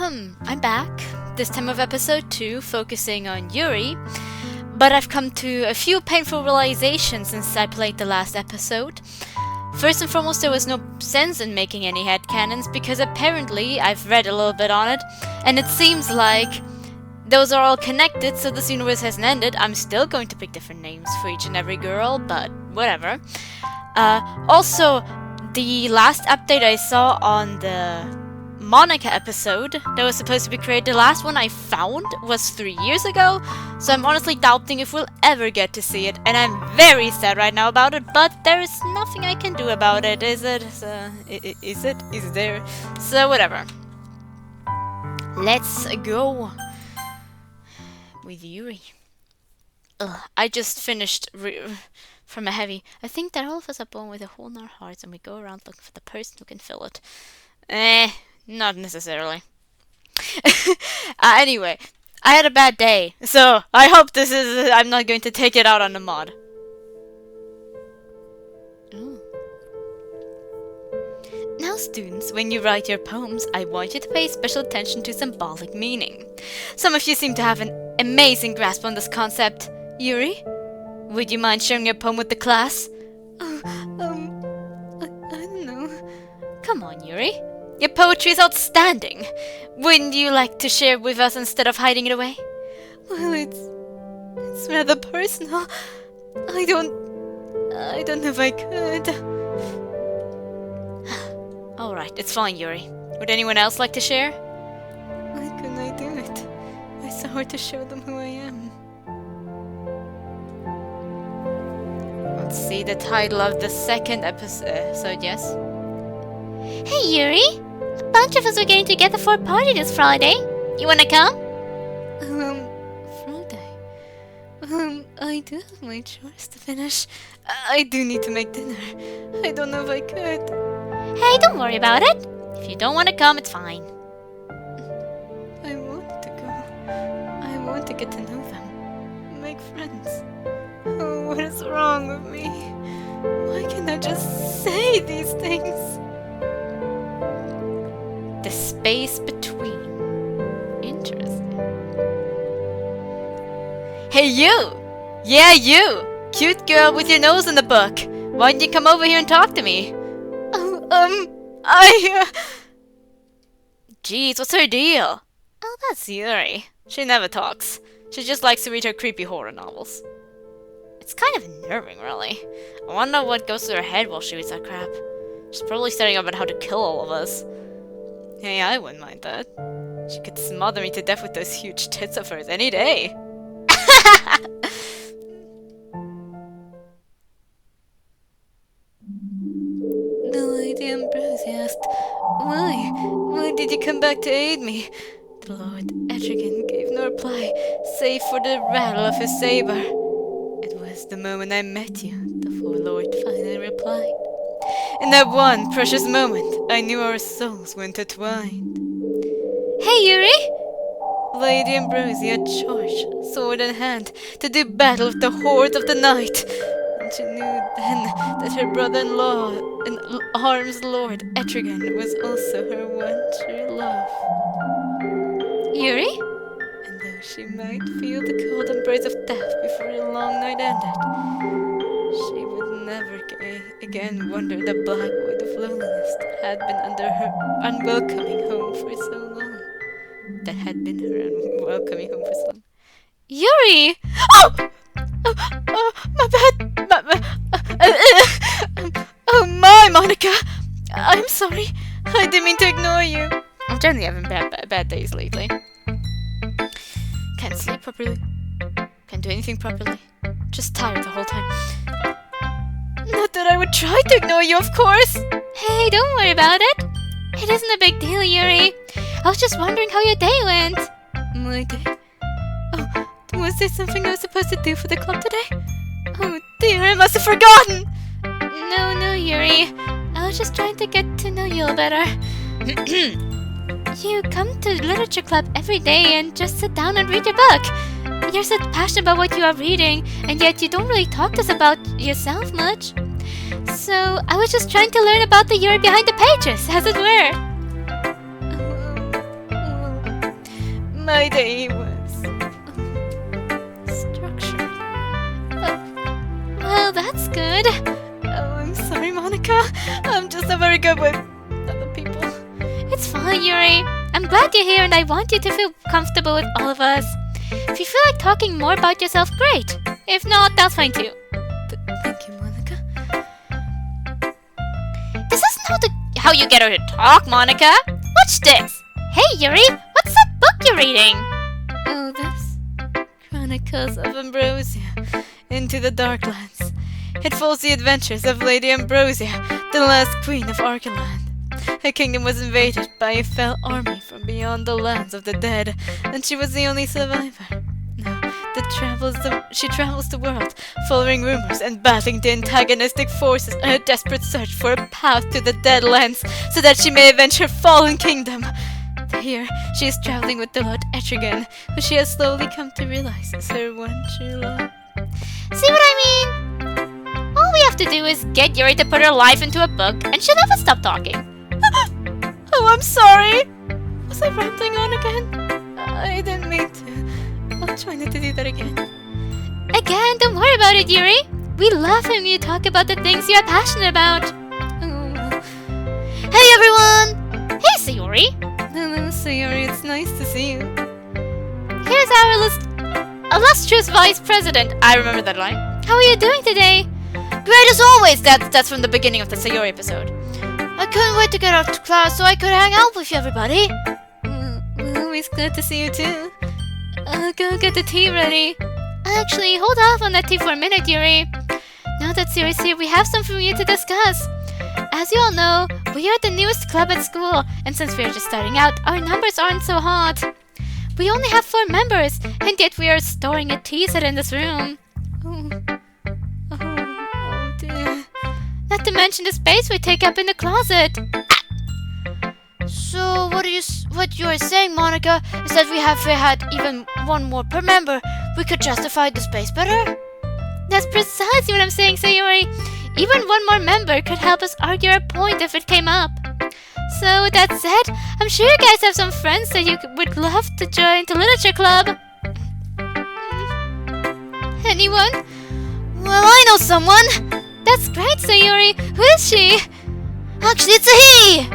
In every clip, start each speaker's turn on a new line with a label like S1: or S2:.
S1: I'm back. This time of episode 2, focusing on Yuri. But I've come to a few painful realizations since I played the last episode. First and foremost, there was no sense in making any headcanons because apparently I've read a little bit on it, and it seems like those are all connected, so this universe hasn't ended. I'm still going to pick different names for each and every girl, but whatever. Also, the last update I saw on the Monica episode that was supposed to be created, the last one I found was 3 years ago, so I'm honestly doubting if we'll ever get to see it, and I'm very sad right now about it, but there is nothing I can do about it, is it? Is there? So whatever. Let's go with Yuri. I just finished from a heavy. I think that all of us are born with a hole in our hearts and we go around looking for the person who can fill it. Not necessarily. Anyway, I had a bad day, so I hope this is... I'm not going to take it out on the mod. Ooh. Now students, when you write your poems, I want you to pay special attention to symbolic meaning. Some of you seem to have an amazing grasp on this concept. Yuri, would you mind sharing your poem with the class? I don't know. Come on, Yuri. Your poetry is outstanding. Wouldn't you like to share with us instead of hiding it away? Well, it's rather personal. I don't know if I could. Alright, it's fine, Yuri. Would anyone else like to share? Why couldn't I do it? It's so hard to show them who I am. Let's see the title of the second episode, yes? Hey, Yuri! A bunch of us are getting together for a party this Friday. You wanna come? Friday? I do have my chores to finish. I do need to make dinner. I don't know if I could. Hey, don't worry about it. If you don't want to come, it's fine. I want to go. I want to get to know them. Make friends. Oh, what is wrong with me? Why can't I just say these things? The space between. Interesting. Hey, you! Yeah, you! Cute girl with your nose in the book. Why didn't you come over here and talk to me? Jeez, what's her deal? Oh, that's Yuri. She never talks. She just likes to read her creepy horror novels. It's kind of unnerving, really. I wonder what goes through her head while she reads that crap. She's probably studying up on how to kill all of us. Hey, I wouldn't mind that. She could smother me to death with those huge tits of hers any day. The Lady Ambrosia asked, Why did you come back to aid me? The Lord Etrigan gave no reply, save for the rattle of his saber. It was the moment I met you, the Lord finally replied. In that one precious moment, I knew our souls were intertwined. Hey, Yuri! Lady Ambrosia charged, sword in hand, to do battle with the hordes of the night. And she knew then that her brother-in-law and arms Lord Etrigan was also her one true love. Yuri? And though she might feel the cold embrace of death before the long night ended, she would never again wander the black wood of loneliness that had been under her unwelcoming home for so long. Yuri! Oh! My bad! Oh my, Monica! I'm sorry. I didn't mean to ignore you. I'm generally having bad days lately. Can't sleep properly. Can't do anything properly. Just tired the whole time. Not that I would try to ignore you, of course! Hey, don't worry about it. It isn't a big deal, Yuri. I was just wondering how your day went. My day? Oh, was there something I was supposed to do for the club today? Oh dear, I must have forgotten! No, Yuri. I was just trying to get to know you a little better. You come to literature club every day and just sit down and read your book. You're so passionate about what you are reading, and yet you don't really talk to us about yourself much. So I was just trying to learn about the Yuri behind the pages, as it were. My day was structured. Well, that's good. Oh, I'm sorry, Monica. I'm just not very good with other people. It's fine, Yuri. I'm glad you're here and I want you to feel comfortable with all of us. If you feel like talking more about yourself, great. If not, that's fine too. Thank you, Monica. This isn't how you get her to talk, Monica. Watch this. Hey, Yuri, what's that book you're reading? Oh, this? Chronicles of Ambrosia, Into the Darklands. It follows the adventures of Lady Ambrosia, the last queen of Arcaland. Her kingdom was invaded by a fell army from beyond the lands of the dead, and she was the only survivor. Now, she travels the world, following rumors and battling the antagonistic forces in a desperate search for a path to the Deadlands, so that she may avenge her fallen kingdom. Here, she is traveling with the Lord Etrigan, who she has slowly come to realize is her one true love. See what I mean? All we have to do is get Yuri to put her life into a book, and she'll never stop talking. Oh, I'm sorry! Was I rambling on again? I didn't mean to. I'll try not to do that again. Again, don't worry about it, Yuri. We love when you talk about the things you are passionate about. Oh, well. Hey, everyone! Hey, Sayori! Hello, Sayori. It's nice to see you. Here's our illustrious Vice President. I remember that line. How are you doing today? Great as always. That's from the beginning of the Sayori episode. I couldn't wait to get out to class so I could hang out with you, everybody. We're always glad to see you too. I'll go get the tea ready. Actually, hold off on that tea for a minute, Yuri. Now that Sayori's here, we have something for you to discuss. As you all know, we are the newest club at school, and since we are just starting out, our numbers aren't so hot. We only have 4 members, and yet we are storing a tea set in this room. Oh dear. Not to mention the space we take up in the closet. So what you are saying, Monica, is that if we had even one more per member, we could justify the space better? That's precisely what I'm saying, Sayori. Even one more member could help us argue our point if it came up. So with that said, I'm sure you guys have some friends that you would love to join the literature club. Anyone? Well, I know someone. That's great, Sayori. Who is she? Actually, it's a he!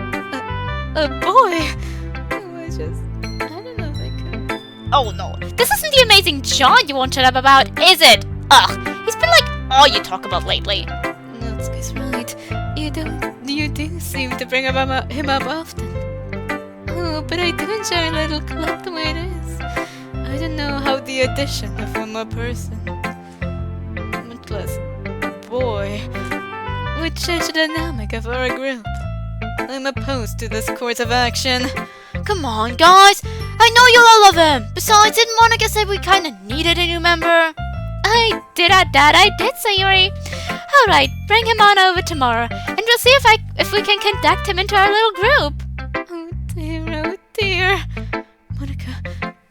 S1: A boy? I don't know if I could. Oh no, this isn't the amazing John you won't shut up about, is it? Ugh, he's been like all you talk about lately. Natsuki's right. You do seem to bring him up often. Oh, but I do enjoy a little club the way it is. I don't know how the addition of one more person, much less boy, would change the dynamic of our group. I'm opposed to this course of action. Come on, guys! I know you all love him! Besides, didn't Monica say we kinda needed a new member? I did, Sayori. Alright, bring him on over tomorrow, and we'll see if we can conduct him into our little group. Oh dear. Monica,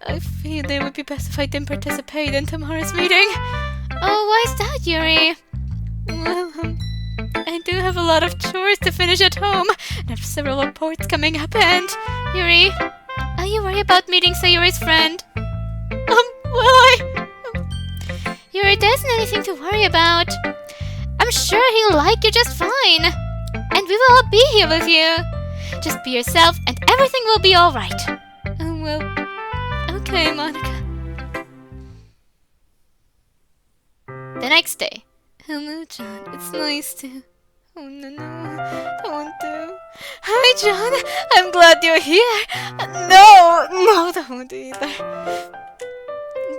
S1: I feel it would be best if I didn't participate in tomorrow's meeting. Oh, why is that, Yuri? Well, I do have a lot of chores to finish at home, and I have several reports coming up, and... Yuri, are you worried about meeting Sayori's friend? Yuri, there isn't anything to worry about. I'm sure he'll like you just fine. And we will all be here with you. Just be yourself, and everything will be alright. Well, okay, Monica. The next day. Hello, John. It's nice to... Oh, no. Don't want to. Hi, John. I'm glad you're here. No, don't either.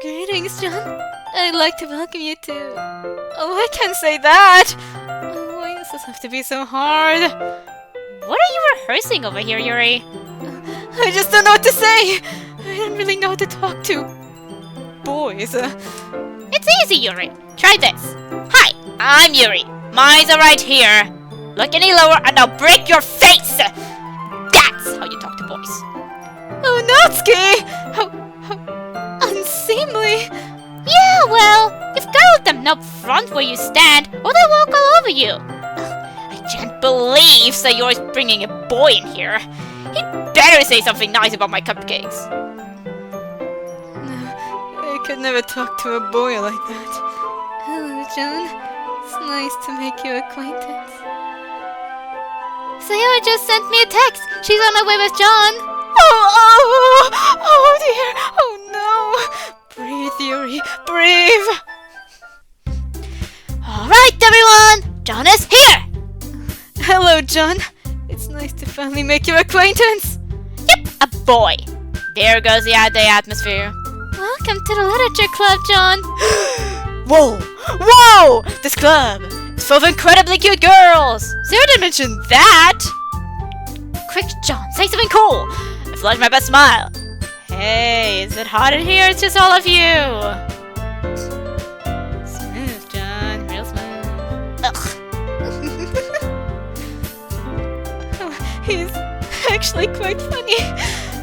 S1: Greetings, John. I'd like to welcome you to... Oh, I can't say that. Oh, why does this have to be so hard?
S2: What are you rehearsing over here, Yuri?
S1: I just don't know what to say. I don't really know how to talk to boys.
S2: It's easy, Yuri. Try this. Hi, I'm Yuri. My eyes are right here. Look any lower and I'll break your face. That's how you talk to boys.
S1: Oh, Natsuki! How unseemly.
S2: Yeah, well, you've gotta let them know up front where you stand, or they'll walk all over you. I can't believe Sayori's bringing a boy in here. He'd better say something nice about my cupcakes.
S1: could never talk to a boy like that. Hello, John. It's nice to make your acquaintance.
S2: Sayori just sent me a text. She's on her way with John.
S1: Oh dear. Oh no. Breathe, Yuri. Breathe.
S2: Alright, everyone. John is here.
S1: Hello, John. It's nice to finally make your acquaintance.
S2: Yep, a boy. There goes the atmosphere.
S1: Welcome to the literature club, John.
S2: Whoa! This club is full of incredibly cute girls. Sarah didn't mention that. Quick, John, say something cool. I flash my best smile. Hey, is it hot in here? It's just all of you.
S1: Smooth, John. Real smooth.
S2: Ugh.
S1: He's actually quite funny.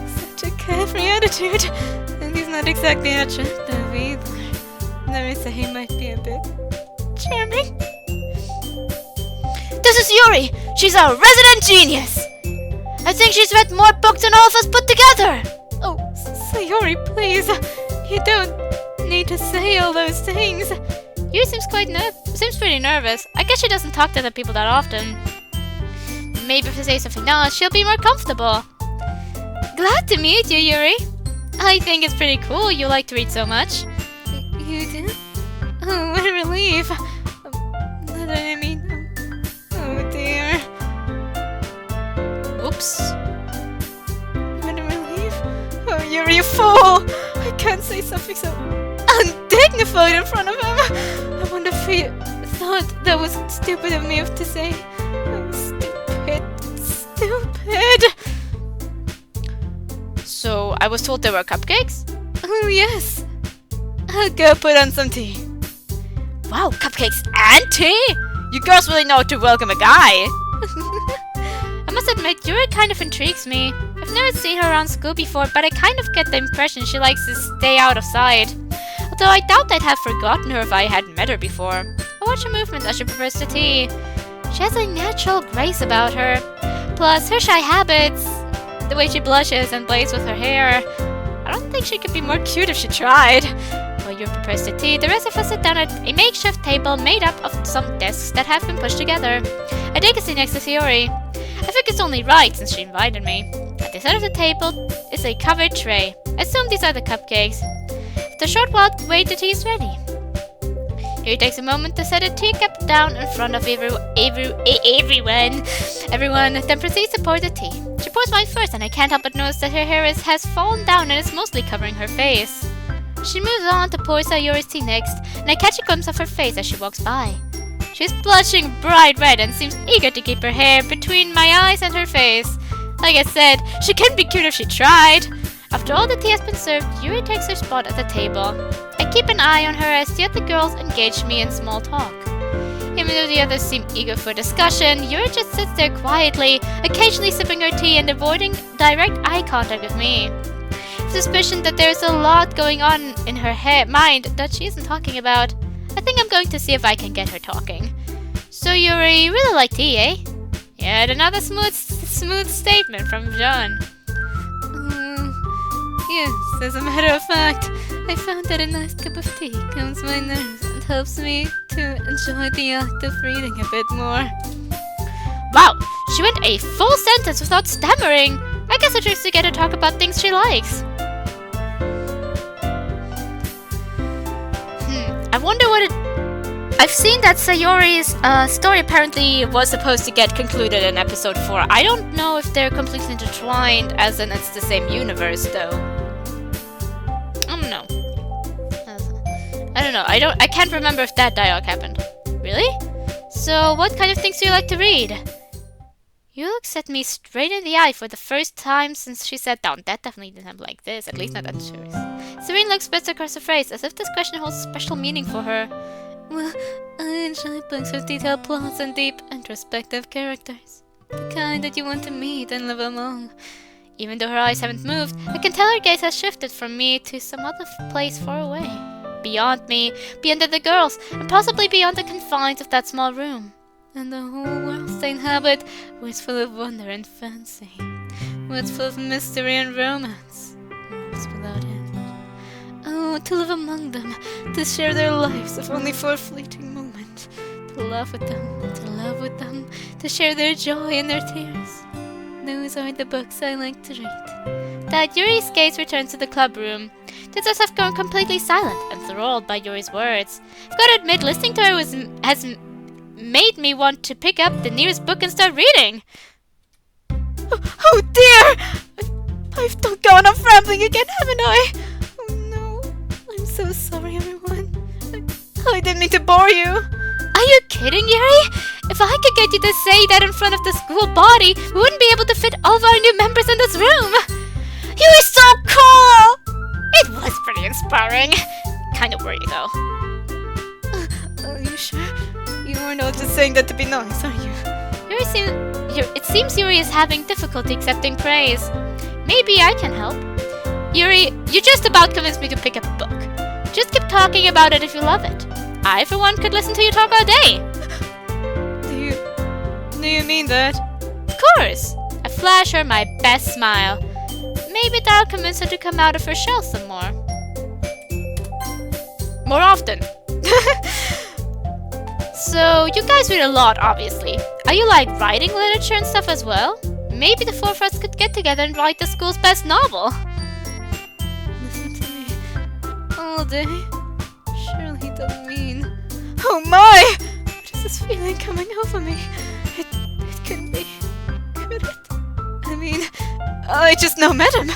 S1: Such a carefree attitude. And he's not exactly attractive either. Let me say he might be a bit charming.
S2: This is Yuri. She's a resident genius. I think she's read more books than all of us put together.
S1: Oh, Sayori, please. You don't need to say all those things.
S2: Yuri seems pretty nervous. I guess she doesn't talk to other people that often. Maybe if I say something else, she'll be more comfortable. Glad to meet you, Yuri. I think it's pretty cool you like to read so much.
S1: You do? Oh, what a relief. Oh dear.
S2: Whoops.
S1: What a relief. Oh, Yuri, you fool! I can't say something so undignified in front of him. I wonder if he thought that was stupid of me to say. Oh, stupid.
S2: So, I was told there were cupcakes?
S1: Oh, yes. I'll go put on some tea.
S2: Wow, cupcakes and tea? You girls really know how to welcome a guy. I must admit, Yuri kind of intrigues me. I've never seen her around school before, but I kind of get the impression she likes to stay out of sight. Although I doubt I'd have forgotten her if I hadn't met her before. I watch her movements as she prepares the tea. She has a natural grace about her. Plus, her shy habits, the way she blushes and plays with her hair. I don't think she could be more cute if she tried. While Yuri prepares the tea, the rest of us sit down at a makeshift table made up of some desks that have been pushed together. I take a seat next to Sayori. I think it's only right since she invited me. At the side of the table is a covered tray. I assume these are the cupcakes. After a short while, wait, the tea is ready. Yuri takes a moment to set a teacup down in front of everyone, then proceeds to pour the tea. She pours mine first, and I can't help but notice that her hair has fallen down and is mostly covering her face. She moves on to pour Sayori's tea next, and I catch a glimpse of her face as she walks by. She's blushing bright red and seems eager to keep her hair between my eyes and her face. Like I said, she can be cute if she tried. After all the tea has been served, Yuri takes her spot at the table. I keep an eye on her as the other girls engage me in small talk. Even though the others seem eager for discussion, Yuri just sits there quietly, occasionally sipping her tea and avoiding direct eye contact with me. Suspicion that there's a lot going on in her mind that she isn't talking about. I think I'm going to see if I can get her talking. So Yuri, you really like tea, eh? Yet another smooth statement from John.
S1: Yes, as a matter of fact, I found that a nice cup of tea calms my nerves and helps me to enjoy the act of reading a bit more.
S2: Wow, she went a full sentence without stammering. I guess the trick's to get her to talk about things she likes. I wonder what it... I've seen that Sayori's story apparently was supposed to get concluded in episode 4. I don't know if they're completely intertwined, as in it's the same universe, though. I don't know. I can't remember if that dialogue happened. Really? So, what kind of things do you like to read? You looks at me straight in the eye for the first time since she sat down. That definitely didn't happen like this, at least not that serious. Serene looks spits across her face, as if this question holds special meaning for her.
S1: Well, I enjoy books with detailed plots and deep, introspective characters. The kind that you want to meet and live among.
S2: Even though her eyes haven't moved, I can tell her gaze has shifted from me to some other place far away. Beyond me, beyond the girls, and possibly beyond the confines of that small room.
S1: And the whole world they inhabit was full of wonder and fancy. Was full of mystery and romance. Was without end. A Oh, to live among them, to share their lives, if only for a fleeting moment. To laugh with them, to love with them, to share their joy and their tears. Those are the books I like to read.
S2: Dad, Yuri's gaze returns to the club room. Tits have gone completely silent, enthralled by Yuri's words. I've got to admit, listening to her has made me want to pick up the nearest book and start reading.
S1: Oh dear! I've gone off rambling again, haven't I? Oh no. I'm so sorry, everyone. I didn't mean to bore you.
S2: Are you kidding, Yuri? If I could get you to say that in front of the school body, we wouldn't be able to fit all of our new members in this room. Yuri's so cool! It was pretty inspiring. Kind of worried, though.
S1: Are you sure? You are not just saying that to be nice, are you?
S2: It seems Yuri is having difficulty accepting praise. Maybe I can help. Yuri, you just about convinced me to pick up a book. Just keep talking about it if you love it. I, for one, could listen to you talk all day.
S1: Do you mean that?
S2: Of course. I flash her my best smile. Maybe that'll convince her to come out of her shell some more. More often. So, you guys read a lot, obviously. Are you like writing literature and stuff as well? Maybe the four of us could get together and write the school's best novel.
S1: Listen to me all day. Surely he doesn't mean... Oh my! What is this feeling coming over me? It couldn't be... Could it? I mean, I just now met him.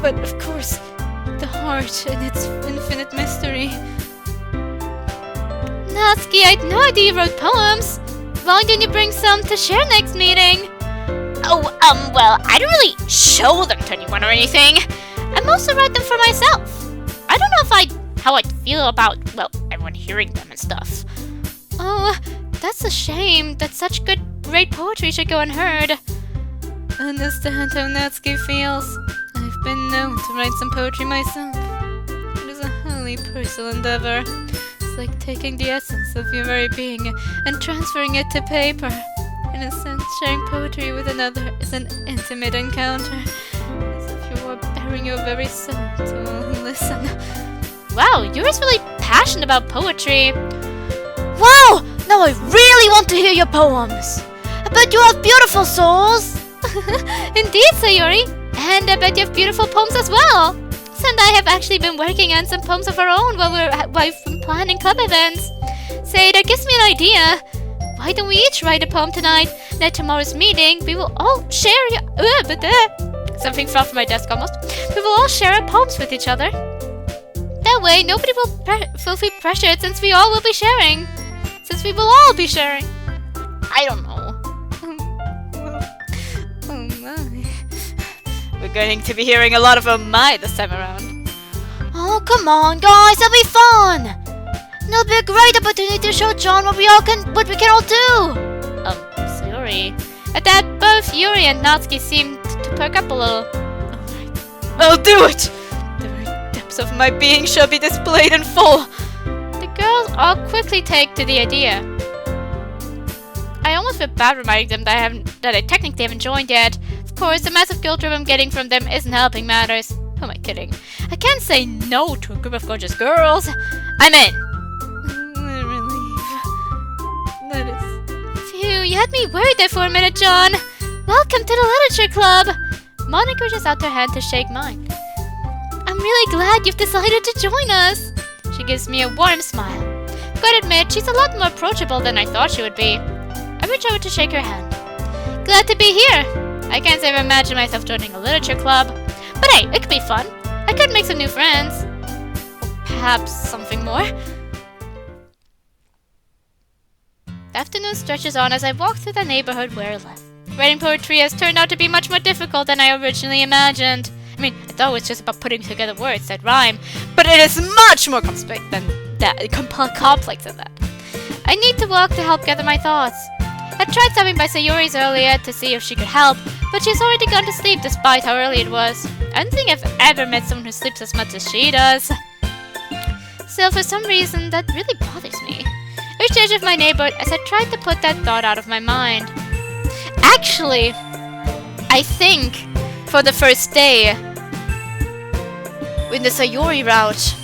S1: But of course, the heart and its infinite mystery.
S2: Natsuki, I had no idea you wrote poems. Why didn't you bring some to share next meeting? Oh, well, I don't really show them to anyone or anything. I mostly write them for myself. I don't know how I'd feel about, well, everyone hearing them and stuff. Oh, that's a shame that such great poetry should go unheard.
S1: I understand how Natsuki feels. I've been known to write some poetry myself. It is a highly personal endeavor. It's like taking the essence of your very being and transferring it to paper. In a sense, sharing poetry with another is an intimate encounter, as if you were bearing your very soul to all who listen.
S2: Wow, you're really passionate about poetry. Wow, now I really want to hear your poems. I bet you have beautiful souls. Indeed, Sayori. And I bet you have beautiful poems as well. Sam and I have actually been working on some poems of our own while we've been planning club events. Say, that gives me an idea. Why don't we each write a poem tonight? And at tomorrow's meeting, we will all share something fell from my desk almost. We will all share our poems with each other. That way, nobody will feel pressured since we all will be sharing. Since we will all be sharing. I don't know.
S1: Oh my.
S2: We're going to be hearing a lot of oh my this time around. Oh, come on, guys, it'll be fun! It'll be a great opportunity to show John what we can all do! Sorry. At that, both Yuri and Natsuki seemed to perk up a little.
S1: Alright, I'll do it! The very depths of my being shall be displayed in full!
S2: The girls all quickly take to the idea. I almost feel bad reminding them that I technically haven't joined yet. Of course, the massive guilt trip I'm getting from them isn't helping matters. Who am I kidding? I can't say no to a group of gorgeous girls. I'm in!
S1: What a relief. That is...
S2: Phew, you had me worried there for a minute, John. Welcome to the Literature Club. Monica reaches out her hand to shake mine. I'm really glad you've decided to join us. She gives me a warm smile. Gotta admit, she's a lot more approachable than I thought she would be. I reach over to shake her hand. Glad to be here. I can't say I've imagined myself joining a literature club. But hey, it could be fun. I could make some new friends. Or perhaps something more. The afternoon stretches on as I walk through the neighborhood where I live. Writing poetry has turned out to be much more difficult than I originally imagined. I mean, I thought it was just about putting together words that rhyme, but it is much more complex than that. I need to walk to help gather my thoughts. I tried stopping by Sayori's earlier to see if she could help, but she's already gone to sleep despite how early it was. I don't think I've ever met someone who sleeps as much as she does. Still, for some reason, that really bothers me. I reached the edge of my neighborhood as I tried to put that thought out of my mind. Actually, I think for the first day in the Sayori route,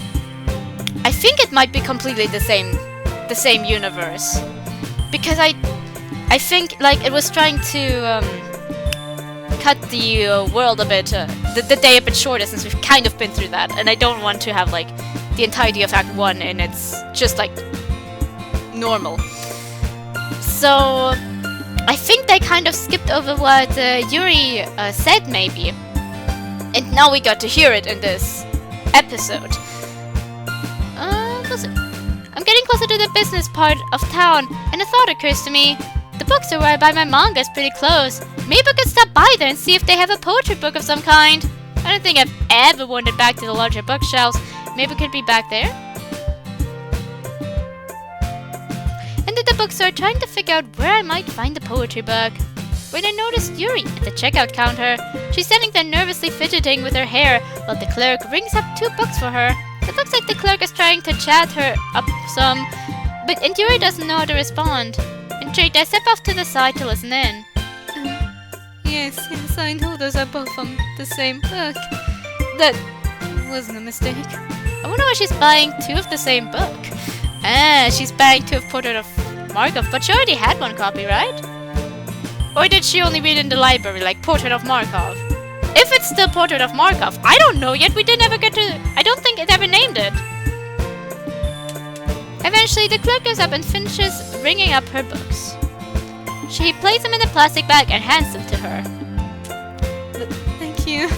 S2: I think it might be completely the same universe, because I think like it was trying to cut the world a bit, the day a bit shorter, since we've kind of been through that, and I don't want to have like the entirety of Act 1 and it's just like normal. So I think they kind of skipped over what Yuri said, maybe, and now we got to hear it in this episode. I'm getting closer to the business part of town, and a thought occurs to me. The bookstore where I buy my manga is pretty close. Maybe I could stop by there and see if they have a poetry book of some kind. I don't think I've ever wandered back to the larger bookshelves. Maybe it could be back there? Entered the bookstore trying to figure out where I might find the poetry book, when I noticed Yuri at the checkout counter. She's standing there nervously fidgeting with her hair while the clerk rings up 2 books for her. It looks like the clerk is trying to chat her up some, but Yuri doesn't know how to respond. Intrigued, I step off to the side to listen in.
S1: Yes, I know those are both from the same book. That wasn't a mistake.
S2: I wonder why she's buying 2 of the same book. She's buying 2 of Portrait of Markov, but she already had 1 copy, right? Or did she only read in the library, like Portrait of Markov? If it's still Portrait of Markov, I don't know yet. We didn't ever get to... I don't think it ever named it. Eventually, the clerk goes up and finishes ringing up her books. She places them in a plastic bag and hands them to her.
S1: Thank you.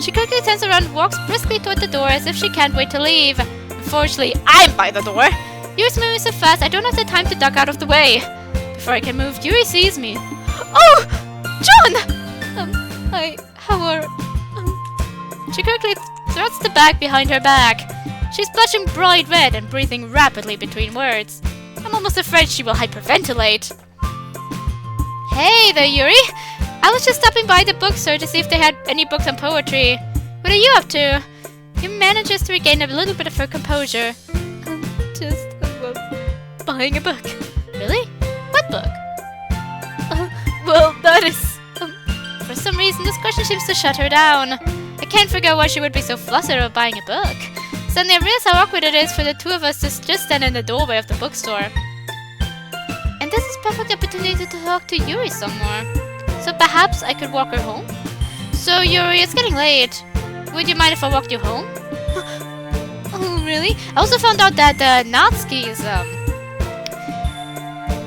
S2: She quickly turns around and walks briskly toward the door as if she can't wait to leave. Unfortunately, I'm by the door. Yuri's moving so fast I don't have the time to duck out of the way. Before I can move, Yuri sees me. Oh! John!
S1: How are...
S2: She quickly thrusts the bag behind her back. She's blushing bright red and breathing rapidly between words. I'm almost afraid she will hyperventilate. Hey there, Yuri! I was just stopping by the bookstore to see if they had any books on poetry. What are you up to? Yuri manages to regain a little bit of her composure.
S1: Just buying a book.
S2: Really? What book?
S1: Well, that is...
S2: For some reason, this question seems to shut her down. I can't figure out why she would be so flustered about buying a book. Suddenly I realize how awkward it is for the 2 of us to just stand in the doorway of the bookstore. And this is a perfect opportunity to talk to Yuri some more. So perhaps I could walk her home? So Yuri, it's getting late. Would you mind if I walked you home?
S1: Oh, really?
S2: I also found out that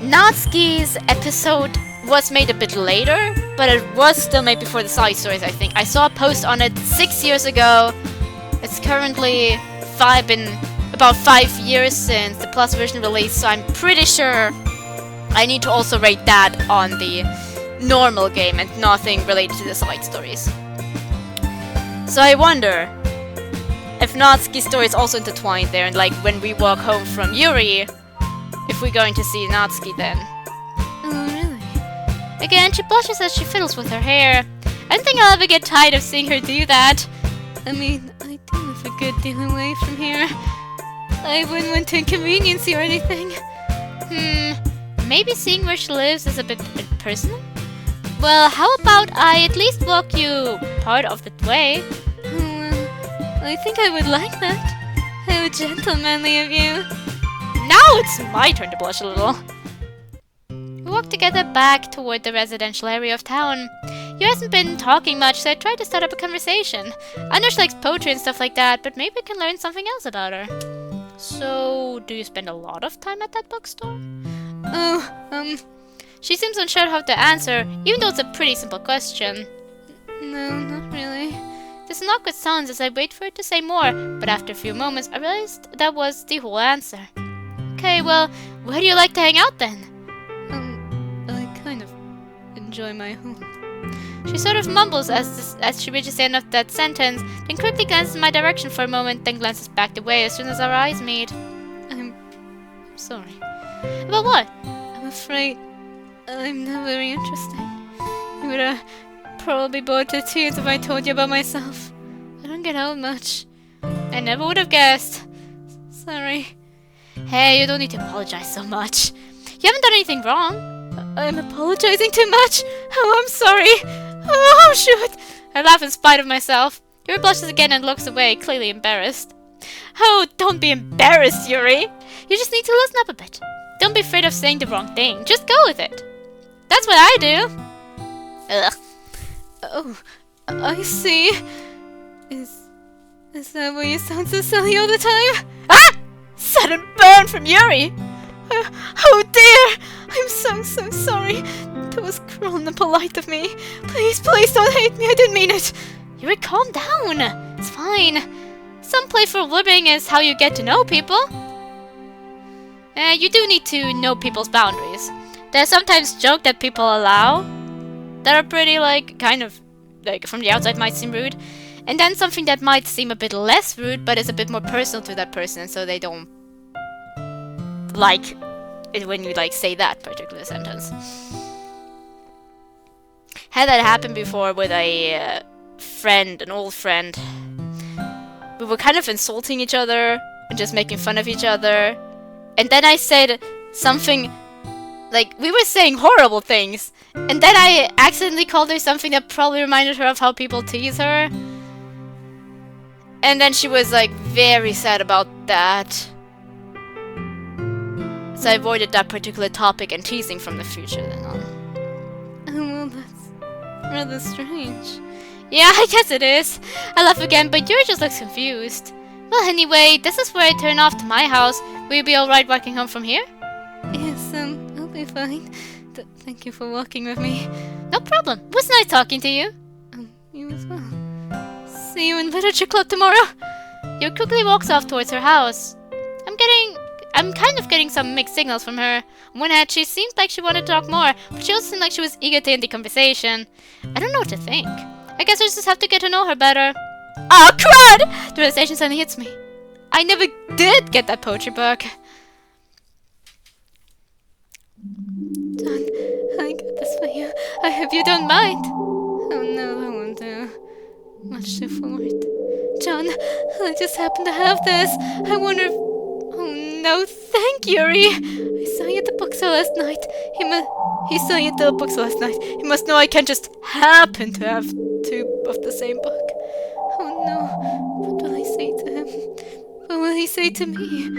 S2: Natsuki's episode was made a bit later, but it was still made before the side stories, I think. I saw a post on it 6 years ago. It's currently about 5 years since the Plus version released, so I'm pretty sure I need to also rate that on the normal game and nothing related to the side stories. So I wonder if Natsuki's story is also intertwined there, and like when we walk home from Yuri, if we're going to see Natsuki then.
S1: Oh, really?
S2: Again, she blushes as she fiddles with her hair. I don't think I'll ever get tired of seeing her do that.
S1: I mean, I do live a good deal away from here. I wouldn't want to inconvenience you or anything.
S2: Maybe seeing where she lives is a bit personal? Well, how about I at least walk you part of the way?
S1: Well, I think I would like that. How gentlemanly of you.
S2: Now it's my turn to blush a little. We walk together back toward the residential area of town. You hasn't been talking much, so I tried to start up a conversation. I know she likes poetry and stuff like that, but maybe I can learn something else about her. So, do you spend a lot of time at that bookstore? She seems unsure how to answer, even though it's a pretty simple question.
S1: No, not really.
S2: There's an awkward silence as I wait for her to say more, but after a few moments I realized that was the whole answer. Okay, well, where do you like to hang out then?
S1: I kind of enjoy my home.
S2: She sort of mumbles as she reaches the end of that sentence, then quickly glances in my direction for a moment, then glances back the way as soon as our eyes meet.
S1: I'm sorry.
S2: About what?
S1: I'm afraid I'm not very interesting. You would have probably bored to tears if I told you about myself. I don't get out much.
S2: I never would have guessed.
S1: Sorry.
S2: Hey, you don't need to apologize so much. You haven't done anything wrong.
S1: I'm apologizing too much. Oh, I'm sorry.
S2: Oh, shoot! I laugh in spite of myself. Yuri blushes again and looks away, clearly embarrassed. Oh, don't be embarrassed, Yuri. You just need to loosen up a bit. Don't be afraid of saying the wrong thing. Just go with it. That's what I do. Ugh.
S1: Oh, I see. Is that why you sound so silly all the time?
S2: Ah! Sudden burn from Yuri.
S1: Oh dear! I'm so sorry. That was cruel and impolite of me. Please don't hate me. I didn't mean it.
S2: Yuri, calm down. It's fine. Some play for a living is how you get to know people. You do need to know people's boundaries. There's sometimes jokes that people allow that are pretty, kind of, from the outside might seem rude. And then something that might seem a bit less rude, but is a bit more personal to that person, so they don't like it when you, say that particular sentence. Had that happen before with a friend, an old friend. We were kind of insulting each other and just making fun of each other. And then I said something, we were saying horrible things. And then I accidentally called her something that probably reminded her of how people tease her. And then she was, very sad about that. So I avoided that particular topic and teasing from the future then on.
S1: Oh, well, that's rather strange.
S2: Yeah, I guess it is. I laugh again, but Yuri just looks confused. Well, anyway, this is where I turn off to my house. Will you be alright walking home from here?
S1: Yes, I'll be fine. Thank you for walking with me.
S2: No problem. It was nice talking to you.
S1: You as well. See you in literature club tomorrow.
S2: Yuri quickly walks off towards her house. I'm kind of getting some mixed signals from her. On one hand, she seemed like she wanted to talk more, but she also seemed like she was eager to end the conversation. I don't know what to think. I guess I just have to get to know her better. Oh, crud! The realization suddenly hits me. I never did get that poetry book.
S1: John, I got this for you. I hope you don't mind. Oh no, that won't do. Much too forward. John, I just happen to have this. I wonder if... Oh no, thank you, Yuri. I saw you at the bookstore last night. He saw you at the bookstore last night. He must know I can't just happen to have two of the same book. Oh no, what will I say to him? What will he say to me?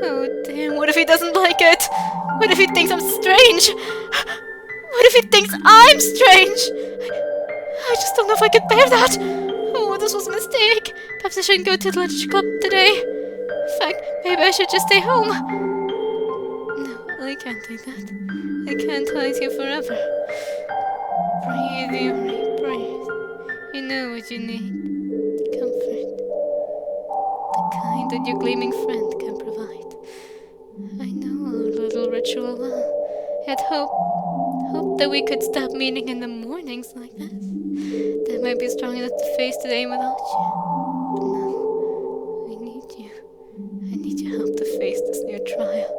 S1: Oh damn, what if he doesn't like it? What if he thinks I'm strange? What if he thinks I'm strange? I just don't know if I can bear that. Oh, this was a mistake. Perhaps I shouldn't go to the literature club today. In fact, maybe I should just stay home. No, I can't do that. I can't hide here forever. Breathe, Yuri, breathe. You know what you need. Comfort. The kind that your gleaming friend can provide. I know our little ritual well. I'd hope that we could stop meeting in the mornings like this. That might be strong enough to face today without you. But no, I need you. I need your help to face this new trial.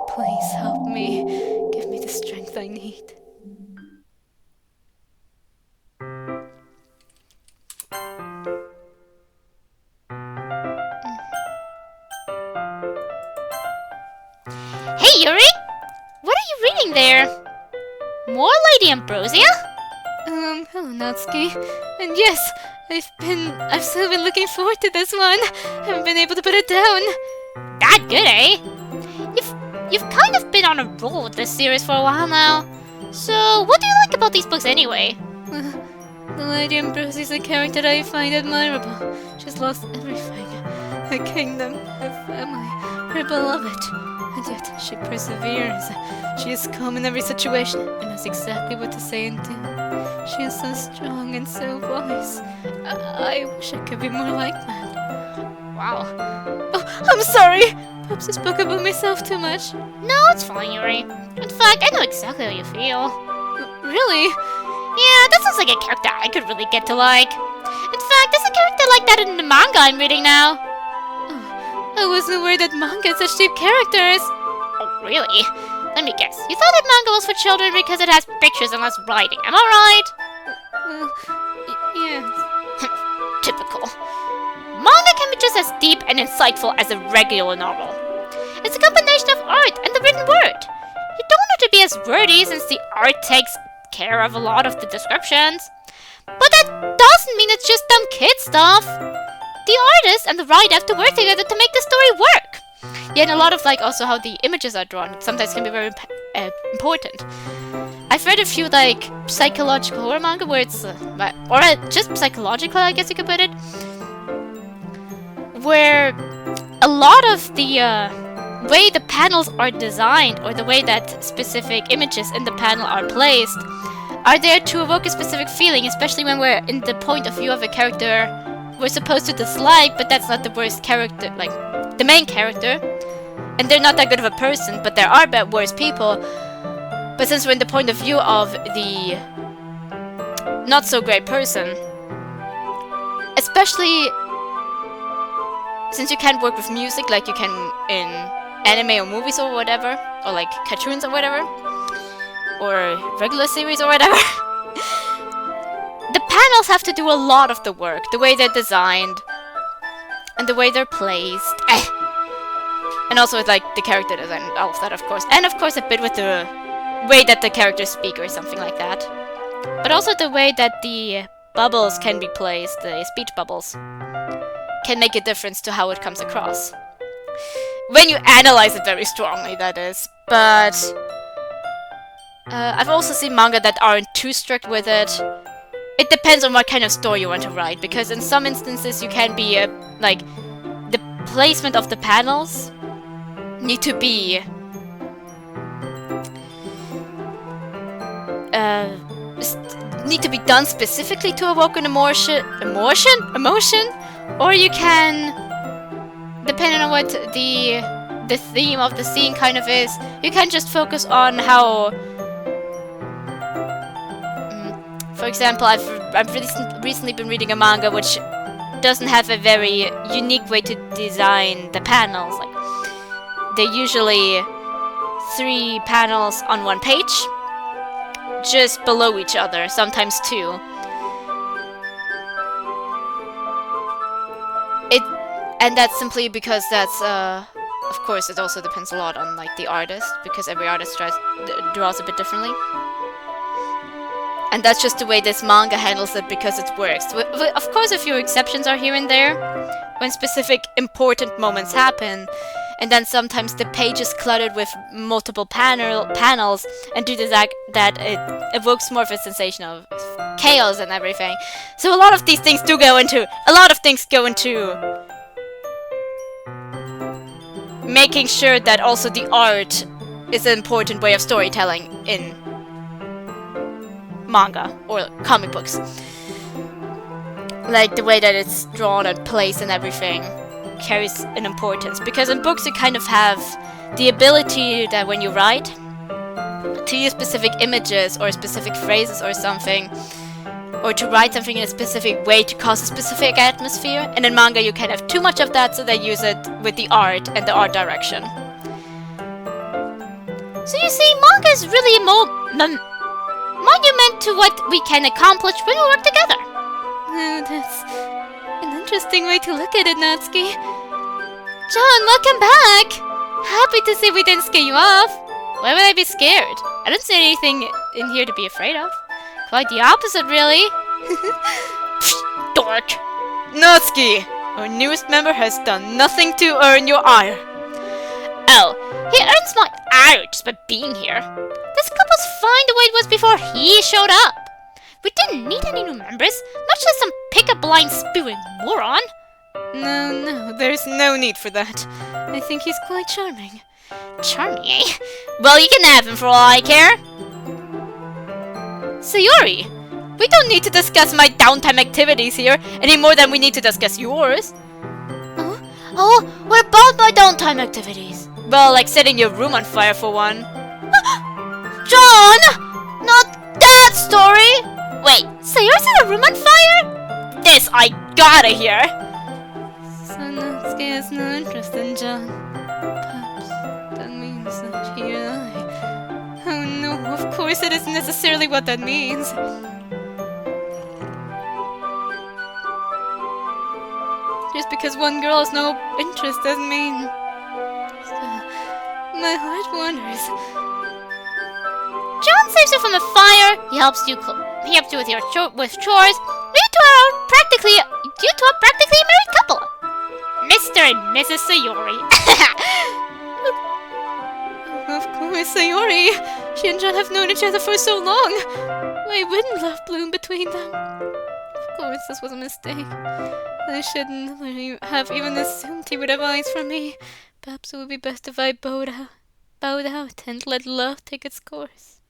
S1: Please help me. Give me the strength I need.
S2: Hey, Yuri! What are you reading there? More Lady Ambrosia?
S1: Hello, Natsuki. And yes, I've still been looking forward to this one. Haven't been able to put it down.
S2: That good, eh? You've kind of been on a roll with this series for a while now. So, what do you like about these books anyway?
S1: The Lady Ambrosia is a character I find admirable. She's lost everything. Her kingdom, her family, her beloved. And yet, she perseveres. She is calm in every situation and knows exactly what to say and do. She is so strong and so wise. I wish I could be more like that.
S2: Wow.
S1: Oh, I'm sorry! Perhaps I spoke about myself too much.
S2: No, it's fine, Yuri. In fact, I know exactly how you feel.
S1: Really?
S2: Yeah, that sounds like a character I could really get to like. In fact, there's a character like that in the manga I'm reading now.
S1: Oh, I wasn't aware that manga had such deep characters.
S2: Oh, really? Let me guess. You thought that manga was for children because it has pictures and less writing, am I right?
S1: Well, yes.
S2: Typical. Manga can be just as deep and insightful as a regular novel. It's a combination of art and the written word. You don't have to be as wordy since the art takes care of a lot of the descriptions. But that doesn't mean it's just dumb kid stuff. the artist and the writer have to work together to make the story work. Yeah, and a lot of like also how the images are drawn sometimes can be very important. I've read a few like psychological horror manga where it's just psychological, I guess you could put it, where a lot of the way the panels are designed or the way that specific images in the panel are placed are there to evoke a specific feeling, especially when we're in the point of view of a character we're supposed to dislike, but that's not the worst character, like the main character, and they're not that good of a person, but there are worse people. But since we're in the point of view of the not so great person, especially since you can't work with music like you can in anime or movies or whatever, or like cartoons or whatever, or regular series or whatever, the panels have to do a lot of the work, the way they're designed, and the way they're placed, and also with like the character design and all of that, of course, and of course a bit with the way that the characters speak or something like that, but also the way that the bubbles can be placed, the speech bubbles, can make a difference to how it comes across. When you analyze it very strongly, that is. But I've also seen manga that aren't too strict with it. It depends on what kind of story you want to write, because in some instances you can be like the placement of the panels need to be done specifically to evoke an emotion, or you can, depending on what the theme of the scene kind of is, you can just focus on how. For example, I've recently been reading a manga which doesn't have a very unique way to design the panels. Like they're usually 3 panels on 1 page, just below each other, sometimes 2. And that's simply because that's, of course, it also depends a lot on like the artist, because every artist draws a bit differently. And that's just the way this manga handles it, because it works. Of course, a few exceptions are here and there, when specific important moments happen, and then sometimes the page is cluttered with multiple panels, and due to that it evokes more of a sensation of chaos and everything. So a lot of these things go into making sure that also the art is an important way of storytelling in manga or comic books. Like the way that it's drawn and placed and everything carries an importance, because in books you kind of have the ability that when you write to use specific images or specific phrases or something, or to write something in a specific way to cause a specific atmosphere, and in manga you can have too much of that, so they use it with the art and the art direction. So you see, manga is really a monument to what we can accomplish when we work together.
S1: Oh, that's an interesting way to look at it, Natsuki.
S2: John, welcome back! Happy to see we didn't scare you off. Why would I be scared? I don't see anything in here to be afraid of. Quite the opposite, really.
S1: Dork! Natsuki! Our newest member has done nothing to earn your ire.
S2: Oh, he earns my ire just by being here. This club was fine the way it was before he showed up. We didn't need any new members, much less some pick-up line spewing moron.
S1: No, there's no need for that. I think he's quite charming.
S2: Charming, eh? Well, you can have him for all I care.
S1: Sayori, we don't need to discuss my downtime activities here any more than we need to discuss yours.
S2: Oh, what about my downtime activities?
S1: Well, like setting your room on fire for one.
S2: John! Not that story! Wait, Sayori set a room on fire? This I gotta hear!
S1: So Natsuki has no interest in John. Perhaps that means that he and I... Oh no, of course it isn't necessarily what that means. Just because one girl has no interest doesn't mean... Still, my heart wanders.
S2: John saves you from the fire. He helps you with chores. We two are practically you two are practically a married couple. Mr. and Mrs. Sayori.
S1: Of course, Yuri. She and John have known each other for so long. Why wouldn't love bloom between them? Of course, this was a mistake. I shouldn't have even assumed he would have eyes for me. Perhaps it would be best if I bowed out and let love take its course.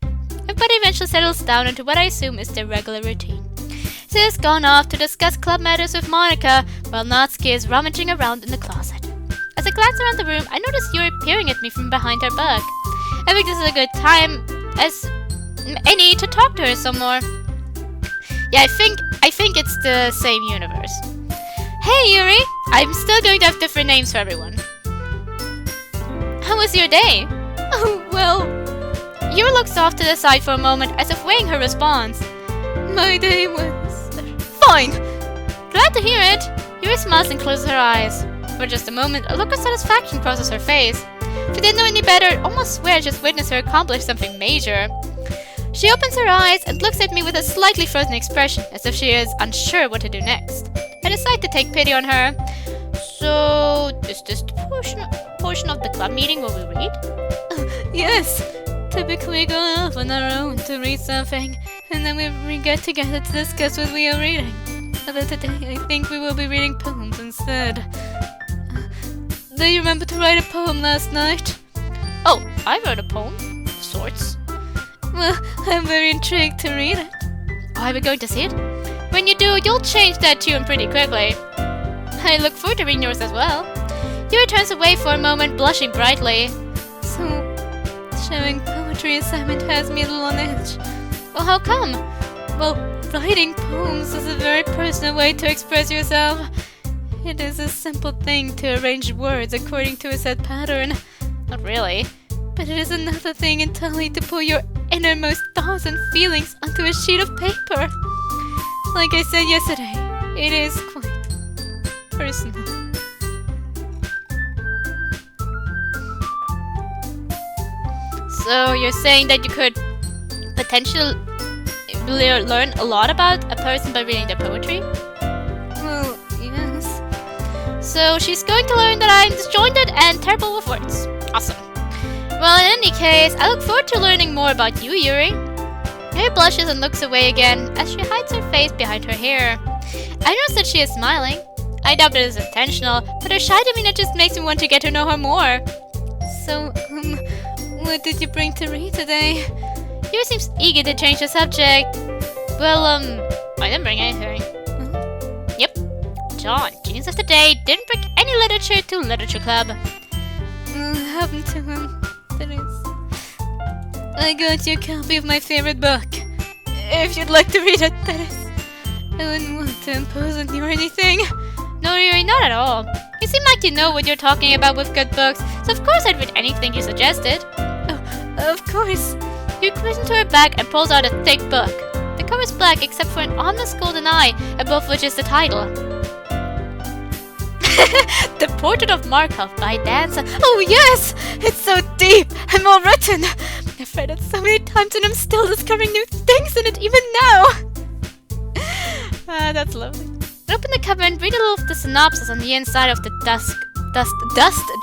S2: Everybody eventually settles down into what I assume is their regular routine. Sis has gone off to discuss club matters with Monica, while Natsuki is rummaging around in the closet. As I glance around the room, I notice Yuri peering at me from behind her book. I think this is a good time as any to talk to her some more. Yeah, I think it's the same universe. Hey Yuri! I'm still going to have different names for everyone. How was your day?
S1: Oh, well...
S2: Yuri looks off to the side for a moment as if weighing her response.
S1: My day was... fine!
S2: Glad to hear it! Yuri smiles and closes her eyes. For just a moment, a look of satisfaction crosses her face. If I didn't know any better, I'd almost swear I just witnessed her accomplish something major. She opens her eyes and looks at me with a slightly frozen expression, as if she is unsure what to do next. I decide to take pity on her. So, is this the portion of the club meeting where we read?
S1: Yes! Typically we go off on our own to read something, and then we get together to discuss what we are reading. Although today I think we will be reading poems instead. Do you remember to write a poem last night?
S2: Oh, I wrote a poem. Of sorts.
S1: Well, I'm very intrigued to read it.
S2: Oh, are we going to see it? When you do, you'll change that tune pretty quickly. I look forward to reading yours as well. Yuri turns away for a moment, blushing brightly.
S1: So, showing poetry assignment has me a little on edge.
S2: Well, how come?
S1: Well, writing poems is a very personal way to express yourself. It is a simple thing to arrange words according to a set pattern.
S2: Not really.
S1: But it is another thing entirely to pull your innermost thoughts and feelings onto a sheet of paper. Like I said yesterday, it is quite personal.
S2: So you're saying that you could potentially learn a lot about a person by reading their poetry?
S1: Well, yes.
S2: So she's going to learn that I'm disjointed and terrible with words. Awesome. Well, in any case, I look forward to learning more about you, Yuri. Yuri blushes and looks away again as she hides her face behind her hair. I notice that she is smiling. I doubt it is intentional, but her shy demeanor just makes me want to get to know her more.
S1: So, what did you bring to read today?
S2: Yuri seems eager to change the subject. Well, I didn't bring anything. Yep. John, genius of the day, didn't bring any literature to literature club.
S1: Happened to him. That is. I got you a copy of my favorite book. If you'd like to read it, that is. I wouldn't want to impose on you or anything.
S2: No, Yuri, not at all. You seem like you know what you're talking about with good books, so of course I'd read anything you suggested.
S1: Oh, of course.
S2: Yuri creeps into her bag and pulls out a thick book. The cover is black except for an ominous golden eye, above which is the title. The Portrait of Markov by Danza.
S1: Oh yes! It's so deep and well written. I've read it so many times and I'm still discovering new things in it even now. That's lovely.
S2: I open the cover and read a little of the synopsis on the inside of the dust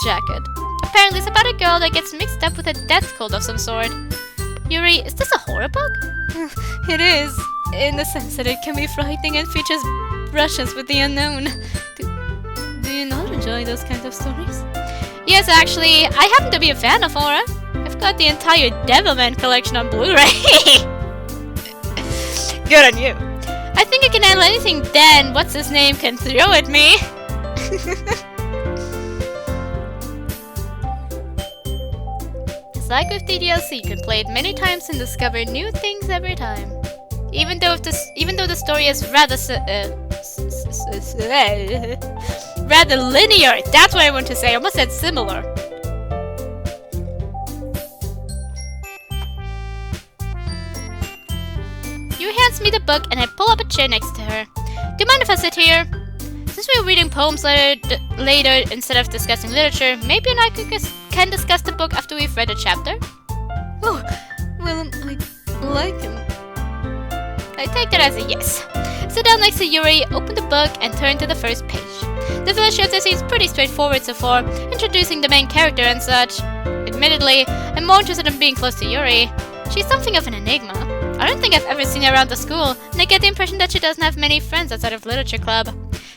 S2: jacket. Apparently it's about a girl that gets mixed up with a death cult of some sort. Yuri, is this a horror book?
S1: It is, in the sense that it can be frightening and features brushes with the unknown. Do you not enjoy those kinds of stories?
S2: Yes, actually, I happen to be a fan of horror. I've got the entire Devilman collection on Blu-ray.
S1: Good on you.
S2: I think I can handle anything Dan, what's his name, can throw at me. It's like with DDLC, you can play it many times and discover new things every time. Even though the story is rather rather linear. That's what I want to say. I almost said similar. Yuri hands me the book and I pull up a chair next to her. Do you mind if I sit here? Since we're reading poems later instead of discussing literature, maybe you and I can discuss the book after we've read a chapter?
S1: Oh, well, I like him.
S2: I take that as a yes. Sit down next to Yuri, open the book, and turn to the first page. The first chapter seems pretty straightforward so far, introducing the main character and such. Admittedly, I'm more interested in being close to Yuri. She's something of an enigma. I don't think I've ever seen her around the school, and I get the impression that she doesn't have many friends outside of literature club.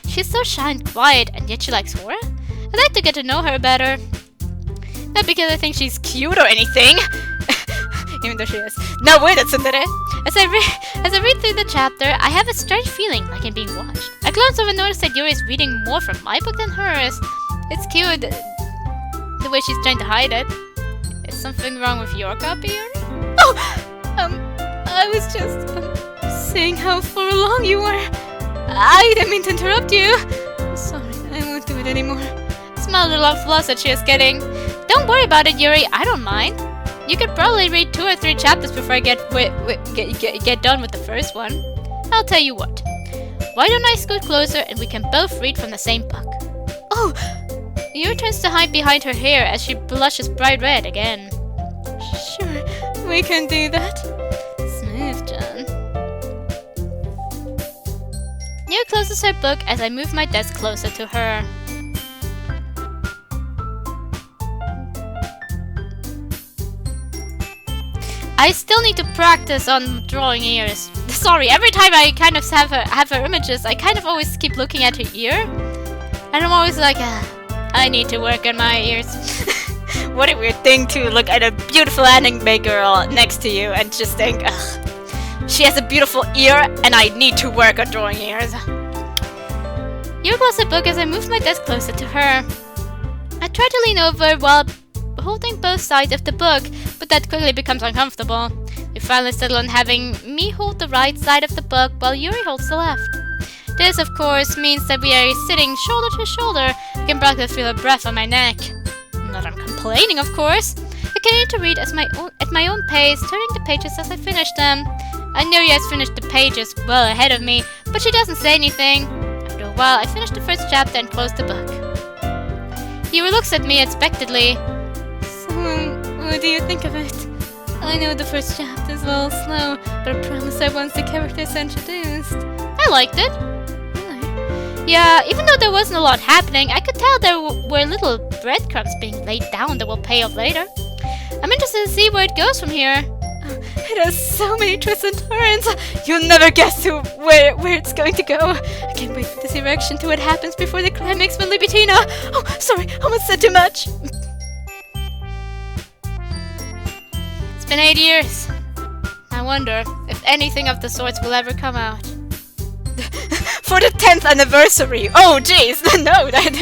S2: She's so shy and quiet, and yet she likes horror? I'd like to get to know her better. Not because I think she's cute or anything. Even though she is. No way, that's tsundere. As I read through the chapter, I have a strange feeling like I'm being watched. I glance over and notice that Yuri is reading more from my book than hers. It's cute, the way she's trying to hide it. Is something wrong with your copy, Yuri? Oh! I was just saying how far along you were. I didn't mean to interrupt you. Sorry, I won't do it anymore. Smile the love flaws that she is getting. Don't worry about it, Yuri. I don't mind. You could probably read 2 or 3 chapters before I get done with the first one. I'll tell you what. Why don't I scoot closer and we can both read from the same book? Oh! Yuri turns to hide behind her hair as she blushes bright red again. Sure, we can do that. Smooth, John. Yuri closes her book as I move my desk closer to her. I still need to practice on drawing ears. Sorry, every time I kind of have her images, I kind of always keep looking at her ear. And I'm always like, I need to work on my ears. What a weird thing to look at a beautiful anime girl next to you and just think, ugh, she has a beautiful ear and I need to work on drawing ears. You close the book as I move my desk closer to her. I try to lean over while holding both sides of the book, but that quickly becomes uncomfortable. We finally settle on having me hold the right side of the book while Yuri holds the left. This, of course, means that we are sitting shoulder to shoulder. I can practically feel her breath on my neck. Not I'm complaining, of course. I continue to read at my own pace, turning the pages as I finish them. I know Yuri has finished the pages well ahead of me, but she doesn't say anything. After a while, I finish the first chapter and close the book. Yuri looks at me expectantly. So, what do you think of it? I know the first chapter is a little slow, but I promise that once the characters introduced. I liked it. Really? Yeah, even though there wasn't a lot happening, I could tell there were little breadcrumbs being laid down that will pay off later. I'm interested to see where it goes from here. It has so many twists and turns. You'll never guess where it's going to go. I can't wait for this erection to what happens before the climax with Libitina. Oh, sorry, I almost said too much. It's been 8 years. I wonder if anything of the sorts will ever come out. For the 10th anniversary. Oh, jeez. No, that.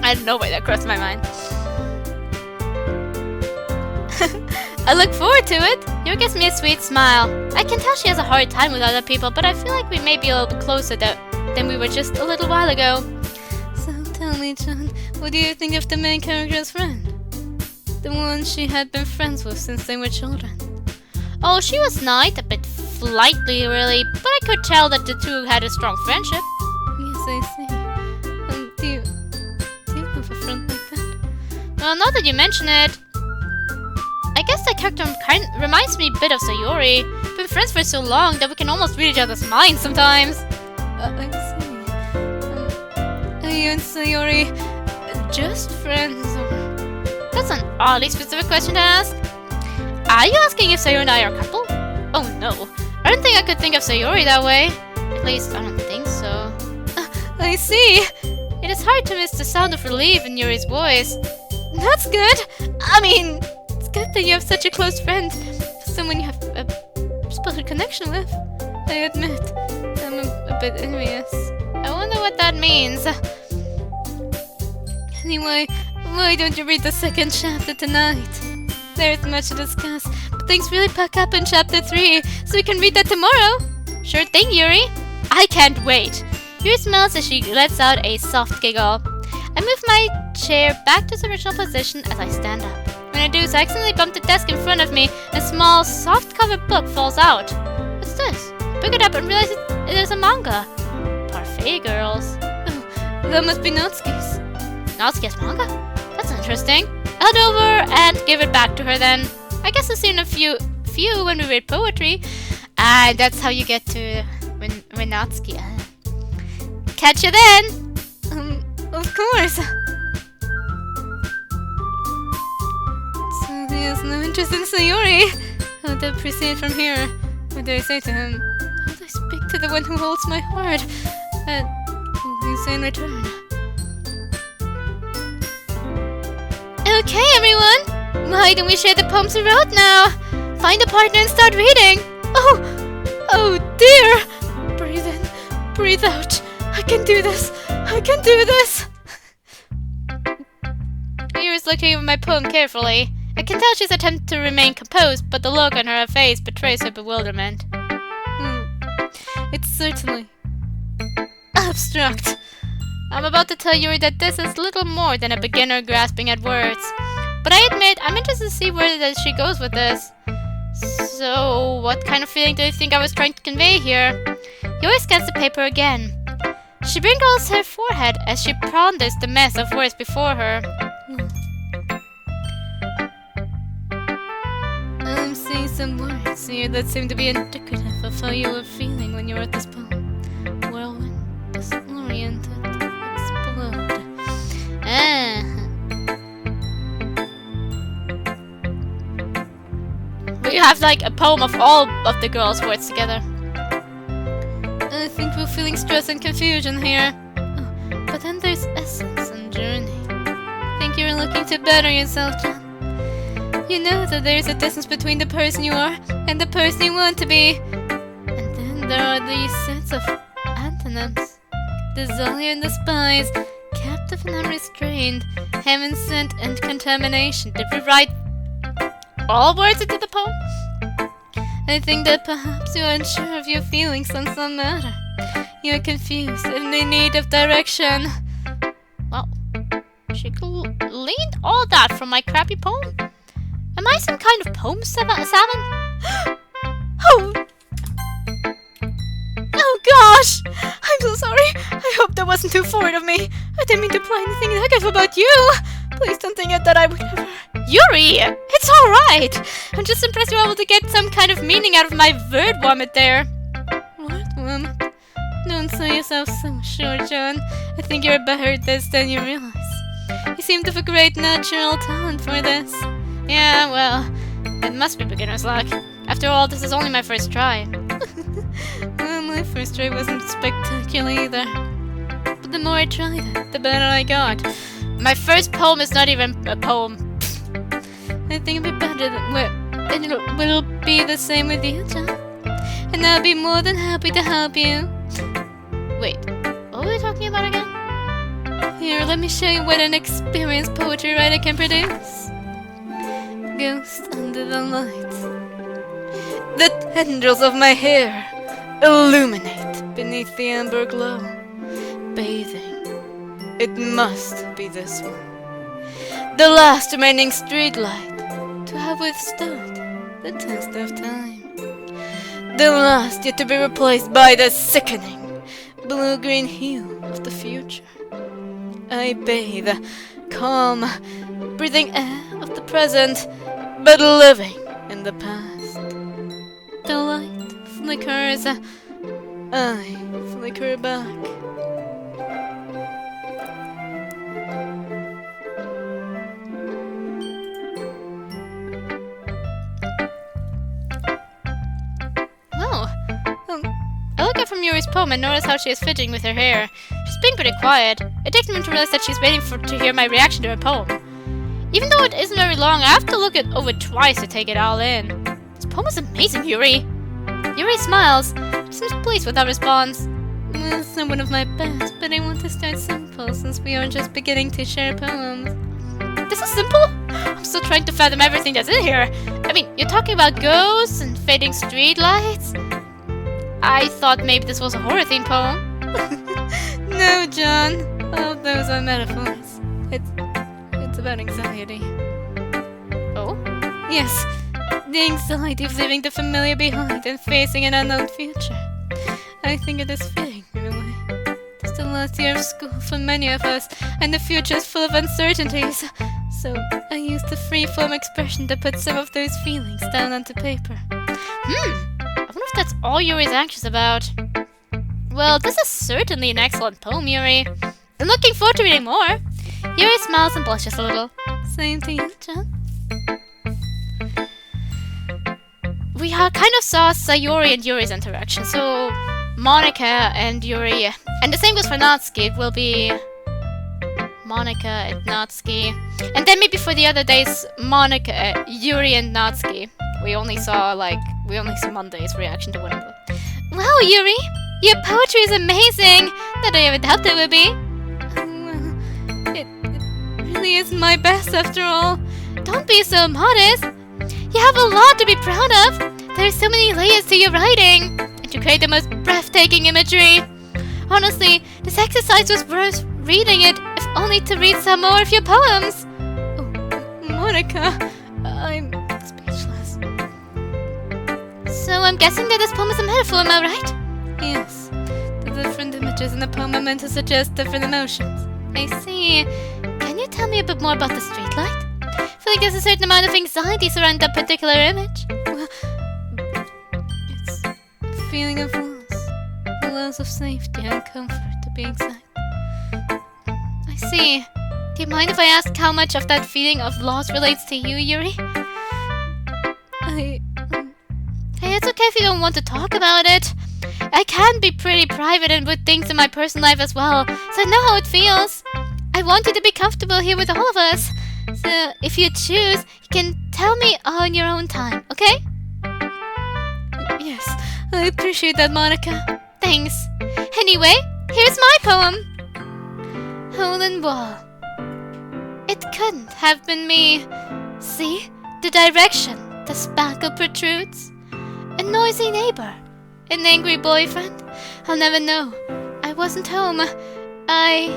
S2: I don't know why that crossed my mind. I look forward to it. Yuri gives me a sweet smile. I can tell she has a hard time with other people, but I feel like we may be a little bit closer than we were just a little while ago. So tell me, John, what do you think of the main character's friend? The one she had been friends with since they were children. Oh, she was nice, a bit flighty really, but I could tell that the two had a strong friendship. Yes, I see. Do you have a friend like that? Well, now that you mention it, I guess that character reminds me a bit of Sayori. We've been friends for so long that we can almost read each other's minds sometimes. I see. Are you and Sayori just friends? That's an oddly specific question to ask. Are you asking if Sayori and I are a couple? Oh no, I don't think I could think of Sayori that way. At least I don't think so. I see. It is hard to miss the sound of relief in Yuri's voice. That's good. I mean, it's good that you have such a close friend. Someone you have a special connection with. I admit, I'm a bit envious. I wonder what that means. Anyway, why don't you read the second chapter tonight? There's much to discuss, but things really pick up in chapter 3, so we can read that tomorrow. Sure thing, Yuri. I can't wait. Yuri smiles as she lets out a soft giggle. I move my chair back to its original position as I stand up. When I do so, I accidentally bump the desk in front of me, and a small, soft-covered book falls out. What's this? I pick it up and realize it is a manga. Parfait Girls. Oh, that must be Natsuki's. Natsuki has manga? interesting. I'll head over and give it back to her then. I guess I'll see in a few when we read poetry. And that's how you get to Winotski. Catch you then!
S1: Of course. So he has no interest in Yuri. How do I proceed from here? What do I say to him? How do I speak to the one who holds my heart? And what will he say in return?
S2: Okay, everyone! Why don't we share the poems we wrote now? Find a partner and start reading!
S1: Oh dear! Breathe in, breathe out. I can do this! I can do this!
S2: Yuri's looking over my poem carefully. I can tell she's attempting to remain composed, but the look on her face betrays her bewilderment.
S1: It's certainly abstract.
S2: I'm about to tell Yuri that this is little more than a beginner grasping at words. But I admit, I'm interested to see where she goes with this. So, what kind of feeling do you think I was trying to convey here? Yuri scans the paper again. She wrinkles her forehead as she ponders the mess of words before her.
S1: I'm seeing some words here that seem to be indicative of how you were feeling when you wrote this poem. Whirlwind, disoriented, explode.
S2: We have like a poem of all of the girls' words together.
S1: I think we're feeling stress and confusion here. But then there's essence and journey. I think you're looking to better yourself, John. You know that there's a distance between the person you are and the person you want to be. And then there are these sets of antonyms. Desire and despise, captive and unrestrained, heaven sent and contamination.
S2: Did we write all words into the poem?
S1: I think that perhaps you are unsure of your feelings on some matter. You are confused and in need of direction.
S2: Well, she gleaned all that from my crappy poem? Am I some kind of poem savant?
S1: Oh gosh! I'm so sorry. I hope that wasn't too forward of me. I didn't mean to imply anything negative about you. Please don't think that I would ever...
S2: Yuri! It's alright! I'm just impressed you were able to get some kind of meaning out of my word vomit there.
S1: Word vomit? Don't sell yourself so short, John. I think you're better at this than you realize. You seem to have a great natural talent for this.
S2: Yeah, well, it must be beginner's luck. After all, this is only my first try.
S1: Well, my first try wasn't spectacular either. But the more I tried it, the better I got.
S2: My first poem is not even a poem.
S1: I think it'll be better than it'll be the same with you, John. And I'll be more than happy to help you.
S2: Wait, what were we talking about again?
S1: Here, let me show you what an experienced poetry writer can produce. Ghost under the light. The tendrils of my hair illuminate beneath the amber glow. Bathing. It must be this one. The last remaining streetlight to have withstood the test of time. The last yet to be replaced by the sickening blue-green hue of the future. I bathe, calm, breathing air of the present, but living in the past. The light flickers, I flicker back.
S2: I look at from Yuri's poem and notice how she is fidgeting with her hair. She's being pretty quiet. It takes me to realize that she's waiting to hear my reaction to her poem. Even though it isn't very long, I have to look it over twice to take it all in. This poem is amazing, Yuri. Yuri smiles. She seems pleased with our response.
S1: Well, it's not one of my best, but I want to start simple since we are just beginning to share poems.
S2: This is simple? I'm still trying to fathom everything that's in here. I mean, you're talking about ghosts and fading streetlights? I thought maybe this was a horror-themed poem.
S1: No, John. All of those are metaphors. It's about anxiety.
S2: Oh?
S1: Yes. The anxiety of leaving the familiar behind and facing an unknown future. I think it is fitting, in a way. It's the last year of school for many of us, and the future is full of uncertainties. So I used the free-form expression to put some of those feelings down onto paper.
S2: I wonder if that's all Yuri's anxious about. Well, this is certainly an excellent poem, Yuri. I'm looking forward to reading more. Yuri smiles and blushes a little.
S1: Same to you, John.
S2: We kind of saw Sayori and Yuri's interaction, so Monica and Yuri, and the same goes for Natsuki, will be Monica and Natsuki. And then maybe for the other days, Monica, Yuri and Natsuki. We only saw Monday's reaction to one of them.
S1: Wow, Yuri! Your poetry is amazing! Not that I ever thought it would be. It really is my best after all.
S2: Don't be so modest. You have a lot to be proud of. There's so many layers to your writing. And you create the most breathtaking imagery. Honestly, this exercise was worth reading it, if only to read some more of your poems.
S1: Oh, Monica, I'm speechless.
S2: So I'm guessing that this poem is a metaphor, am I right?
S1: Yes. The different images in the poem are meant to suggest different emotions.
S2: I see. Can you tell me a bit more about the streetlight? I feel like there's a certain amount of anxiety surrounding that particular image.
S1: Well, it's a feeling of loss. A loss of safety and comfort, to be exact.
S2: I see. Do you mind if I ask how much of that feeling of loss relates to you, Yuri?
S1: Hey,
S2: it's okay if you don't want to talk about it. I can be pretty private and with things in my personal life as well, so I know how it feels. I want you to be comfortable here with all of us. So, if you choose, you can tell me on your own time, okay?
S1: Yes, I appreciate that, Monica.
S2: Thanks. Anyway, here's my poem. Hole in wall. It couldn't have been me. See? The direction the spackle protrudes. A noisy neighbor. An angry boyfriend. I'll never know. I wasn't home. I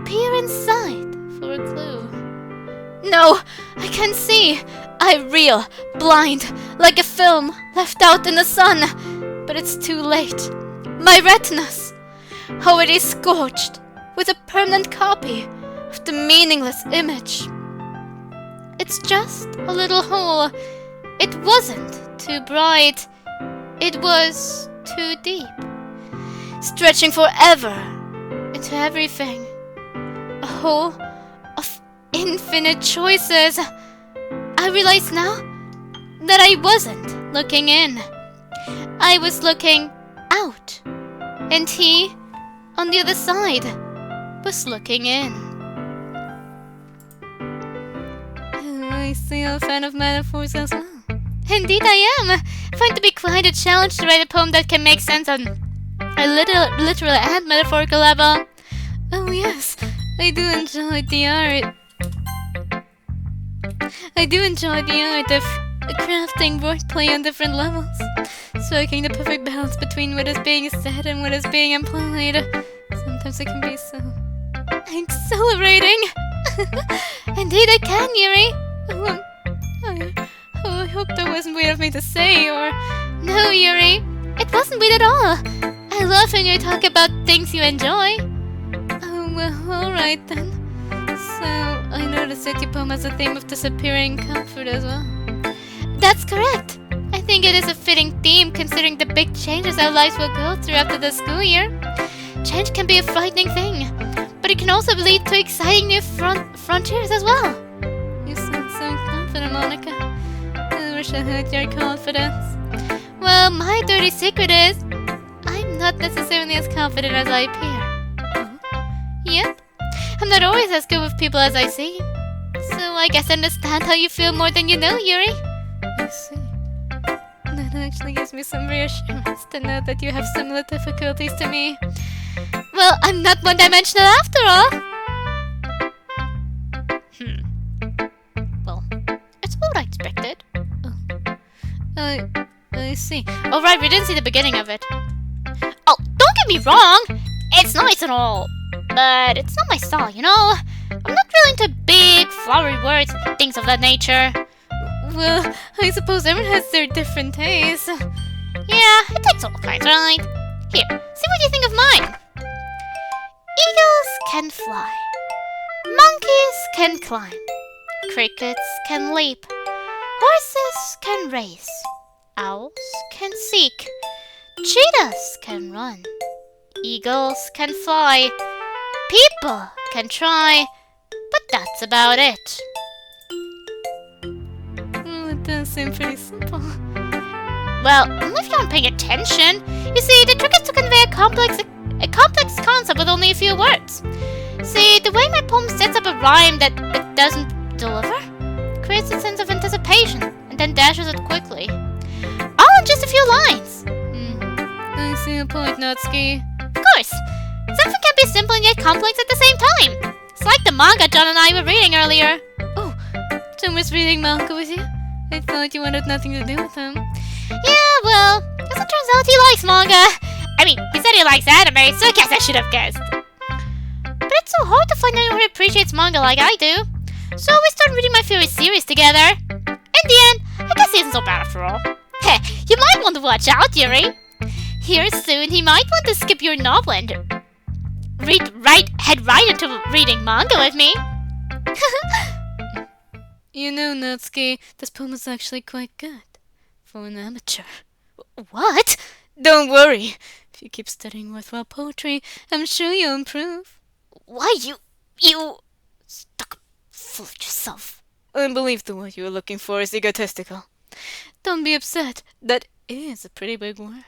S2: peer inside for a clue. No, I can't see. I reel, blind, like a film left out in the sun. But it's too late. My retinas, already scorched, with a permanent copy of the meaningless image. It's just a little hole. It wasn't too bright. It was too deep, stretching forever into everything. A hole of infinite choices. I realize now that I wasn't looking in. I was looking out. And he, on the other side, was looking in.
S1: Oh, I see you're a fan of metaphors as well.
S2: Indeed I am. I find it to be quite a challenge to write a poem that can make sense on a literal and metaphorical level.
S1: Oh yes, I do enjoy the art. Of crafting wordplay on different levels, striking the perfect balance between what is being said and what is being implied. Sometimes it can be so exhilarating.
S2: Indeed I can, Yuri.
S1: I hope that wasn't weird of me to say, or...
S2: No, Yuri, it wasn't weird at all. I love when you talk about things you enjoy.
S1: Oh, well, alright then. So, I noticed that your poem has a theme of disappearing comfort as well.
S2: That's correct. I think it is a fitting theme considering the big changes our lives will go through after the school year. Change can be a frightening thing, but it can also lead to exciting new frontiers as well.
S1: You sound so confident, Monica. I wish I had your confidence.
S2: Well, my dirty secret is I'm not necessarily as confident as I appear.
S1: Oh?
S2: Yep. I'm not always as good with people as I seem. So I guess I understand how you feel more than you know, Yuri.
S1: I see. That actually gives me some reassurance to know that you have similar difficulties to me.
S2: Well, I'm not one-dimensional after all. Well, it's what I expected.
S1: I see.
S2: Oh, right, we didn't see the beginning of it. Oh, don't get me wrong. It's nice and all, but it's not my style, you know? I'm not really into big, flowery words and things of that nature.
S1: Well, I suppose everyone has their different tastes.
S2: Yeah, it takes all kinds, right? Here, see what you think of mine. Eagles can fly. Monkeys can climb. Crickets can leap. Horses can race. Owls can seek. Cheetahs can run. Eagles can fly. People can try. But that's about it.
S1: It does seem pretty simple.
S2: Well, if you aren't paying attention, you see, the trick is to convey a complex concept with only a few words. See, the way my poem sets up a rhyme that doesn't deliver creates a sense of anticipation and then dashes it quickly. All in just a few lines.
S1: I see a point, Natsuki.
S2: Of course, something can be simple and yet complex at the same time. It's like the manga John and I were reading earlier.
S1: Oh, John was reading manga with you? I thought you wanted nothing to do with him.
S2: Yeah, well, as it turns out, he likes manga. I mean, he said he likes anime, so I guess I should have guessed. But it's so hard to find anyone who appreciates manga like I do. So we started reading my favorite series together. In the end, I guess he isn't so bad after all. Heh, you might want to watch out, Yuri. Here soon, he might want to skip your novel and head right into reading manga with me.
S1: You know, Natsuki, this poem is actually quite good. For an amateur.
S2: What?
S1: Don't worry. If you keep studying worthwhile poetry, I'm sure you'll improve.
S2: Why, you stuck up full of yourself.
S1: I believe the word you were looking for is egotistical. Don't be upset. That is a pretty big word.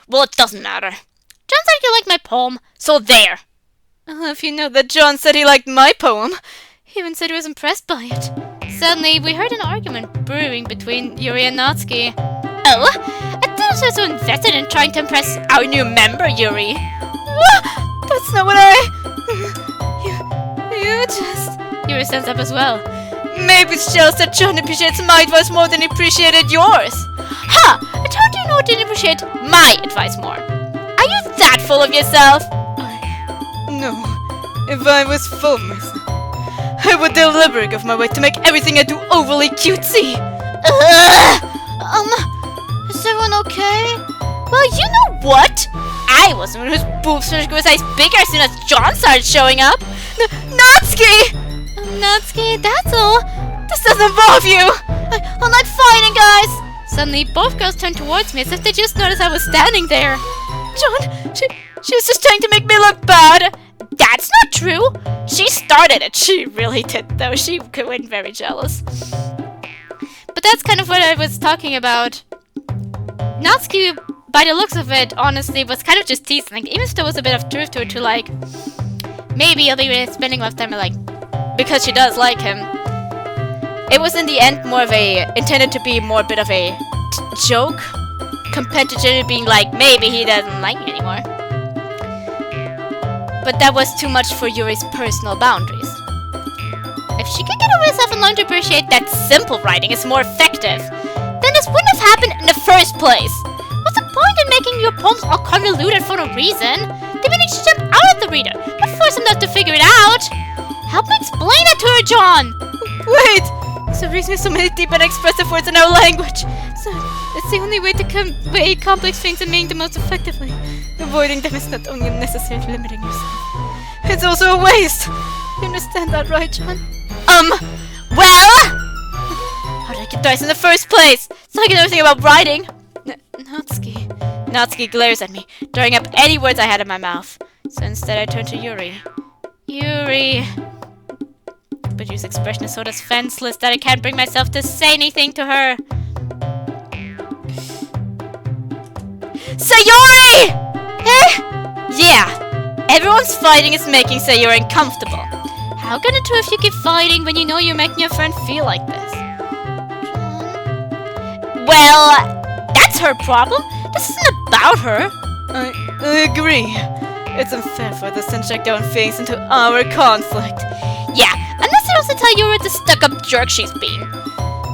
S2: Well, it doesn't matter. John said you liked my poem, so there.
S1: If you know that John said he liked my poem. He even said he was impressed by it.
S2: Suddenly, we heard an argument brewing between Yuri and Natsuki. Oh, I thought you were so invested in trying to impress our new member, Yuri.
S1: What? That's not what You just...
S2: Yuri stands up as well.
S1: Maybe it's just that John appreciates my advice more than he appreciated yours.
S2: Ha! I told you not to appreciate my advice more. Are you that full of yourself?
S1: No. If I was full of myself, I would deliberately go my way to make everything I do overly cutesy.
S2: Is everyone okay? Well, you know what? I was the one whose boobs finished going size bigger as soon as John started showing up.
S1: Natsuki!
S2: Natsuki, that's all.
S1: This doesn't involve you!
S2: I'm not fighting, guys! Suddenly, both girls turned towards me as if they just noticed I was standing there.
S1: John, she was just trying to make me look bad.
S2: That's not true. She started it. She really did, though. She went very jealous. But that's kind of what I was talking about. Natsuki, by the looks of it, honestly, was kind of just teasing. Like, even if there was a bit of truth to it, to like, maybe he'll be spending enough time, like, because she does like him. It was in the end more of intended to be more a bit of a joke, compared to generally being like, maybe he doesn't like me anymore. But that was too much for Yuri's personal boundaries. If she can get over herself and learn to appreciate that simple writing is more effective, then this wouldn't have happened in the first place. What's the point in making your poems all convoluted for no reason? They need to jump out at the reader, not force him to figure it out. Help me explain it to her, John!
S1: Wait! So reason so many deep and expressive words in our language. So it's the only way to convey complex things and meaning the most effectively. Avoiding them is not only unnecessary limiting yourself. It's also a waste. You understand that, right, John?
S2: Well? How did I get twice in the first place? It's not like I know anything about writing.
S1: Natsuki.
S2: Natsuki glares at me, drawing up any words I had in my mouth. So instead I turn to Yuri. Yuri. But Yuri's expression is so defenseless that I can't bring myself to say anything to her. Sayori! Yeah, everyone's fighting is making Sayori uncomfortable. How can it do if you keep fighting when you know you're making your friend feel like this? Well, that's her problem. This isn't about her.
S1: I agree. It's unfair for the to inject their own feelings into our conflict.
S2: Yeah, unless they also tell Yuri the stuck-up jerk she's being.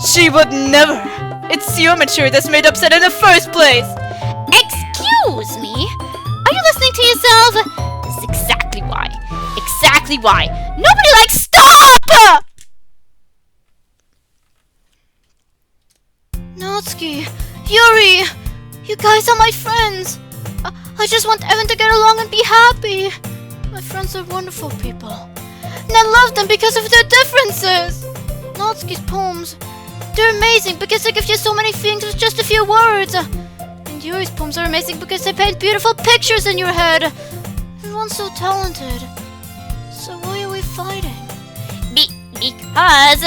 S1: She would never. It's your maturity that's made upset in the first place.
S2: Excuse me? Are you listening to yourself? This is exactly why. Exactly why. Nobody likes stop!
S1: Natsuki, Yuri, you guys are my friends. I just want everyone to get along and be happy. My friends are wonderful people.
S2: and I love them because of their differences. Natsuki's poems, they're amazing because they give you so many feelings with just a few words. And Yuri's poems are amazing because they paint beautiful pictures in your head. Everyone's so talented. So why are we fighting? Because...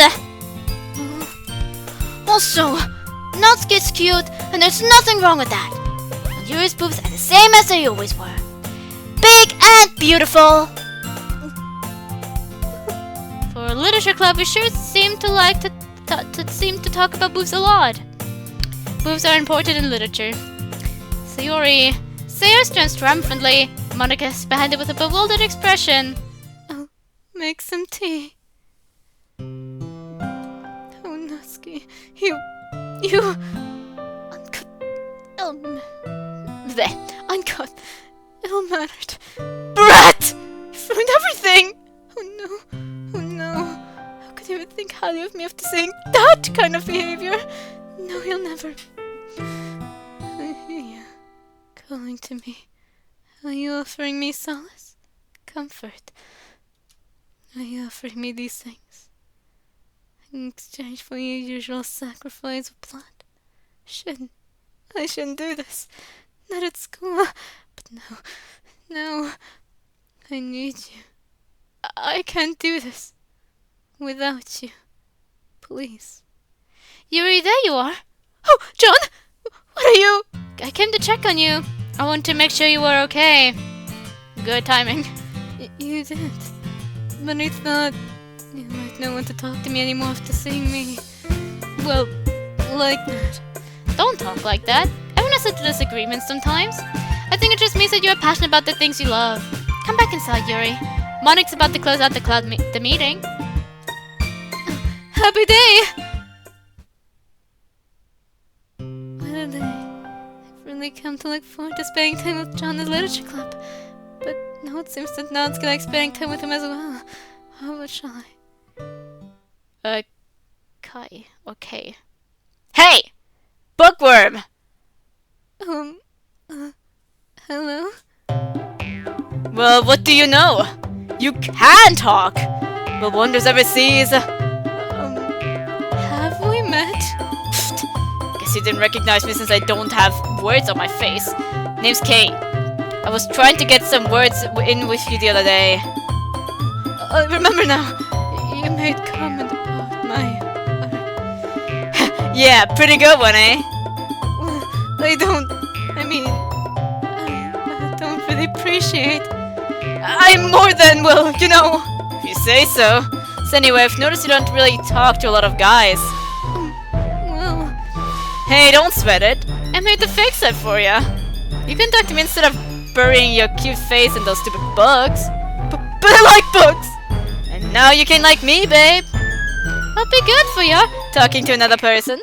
S2: Also, Natsuki's cute, and there's nothing wrong with that. And Yuri's boobs are the same as they always were. Big and beautiful. For a literature club, we sure seem to like to talk about boobs a lot. Boobs are important in literature. Sayori, Sayori's turns triumphantly. Monica is behind it with a bewildered expression.
S1: I'll make some tea. Oh, Natsuki, you... Uncut... Uncut... Ill-mannered... Brat! You've ruined everything! Oh no. How could you even think highly of me after saying that kind of behavior? No, he'll never... I hear you. Calling to me. Are you offering me solace? Comfort? Are you offering me these things? In exchange for your usual sacrifice of blood? I shouldn't do this. Not at school. But no. I need you. I can't do this without you. Please.
S2: Yuri, there you are.
S1: Oh, John! What are you?
S2: I came to check on you. I want to make sure you were okay. Good timing.
S1: You did. But I thought you might not want to talk to me anymore after seeing me. Well, like that.
S2: Don't talk like that. Everyone has a disagreement sometimes. I think it just means that you are passionate about the things you love. Come back inside, Yuri. Monica's about to close out the meeting.
S1: Happy day! What a day. I've really come to look forward to spending time with John at Literature Club. But now it seems that Natsuki likes spending time with him as well. How about shall I?
S2: Okay. Hey! Bookworm!
S1: Hello?
S2: Well, what do you know? You can talk! But wonders ever sees.
S1: Have we met?
S2: Pfft. Guess you didn't recognize me since I don't have words on my face. Name's Kate. I was trying to get some words in with you the other day.
S1: I remember now. You made comment about my...
S2: Yeah, pretty good one, eh?
S1: Well, I don't really appreciate. I'm more than, well, you know.
S2: If you say so. So anyway, I've noticed you don't really talk to a lot of guys.
S1: Well...
S2: Hey, don't sweat it. I'm here to fix it for you. You can talk to me instead of burying your cute face in those stupid books.
S1: But I like books!
S2: And now you can like me, babe. I'll be good for you, talking to another person.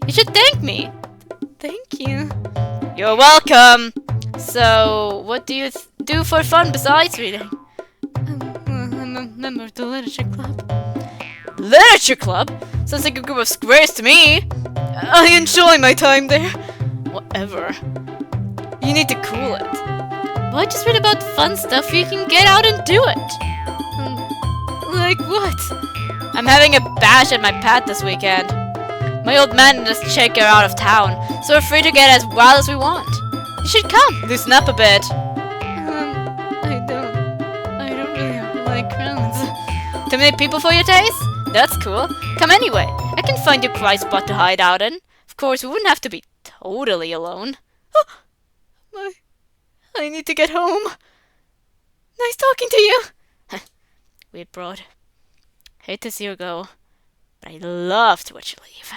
S2: You should thank me.
S1: Thank you.
S2: You're welcome. So, what do you do for fun besides reading?
S1: I'm a member of the Literature Club.
S2: Literature Club? Sounds like a group of squares to me.
S1: I enjoy my time there.
S2: Whatever. You need to cool it. Why just read about fun stuff you can get out and do it?
S1: Like what?
S2: I'm having a bash at my pad this weekend. My old man and his chick are out of town, so we're free to get as wild as we want. You should come, loosen up a bit.
S1: I don't really like crowds.
S2: Too many people for your taste? That's cool. Come anyway. I can find you a quiet spot to hide out in. Of course, we wouldn't have to be totally alone.
S1: I need to get home. Nice talking to you.
S2: Weird broad. Hate to see her go, but I'd love to watch you leave.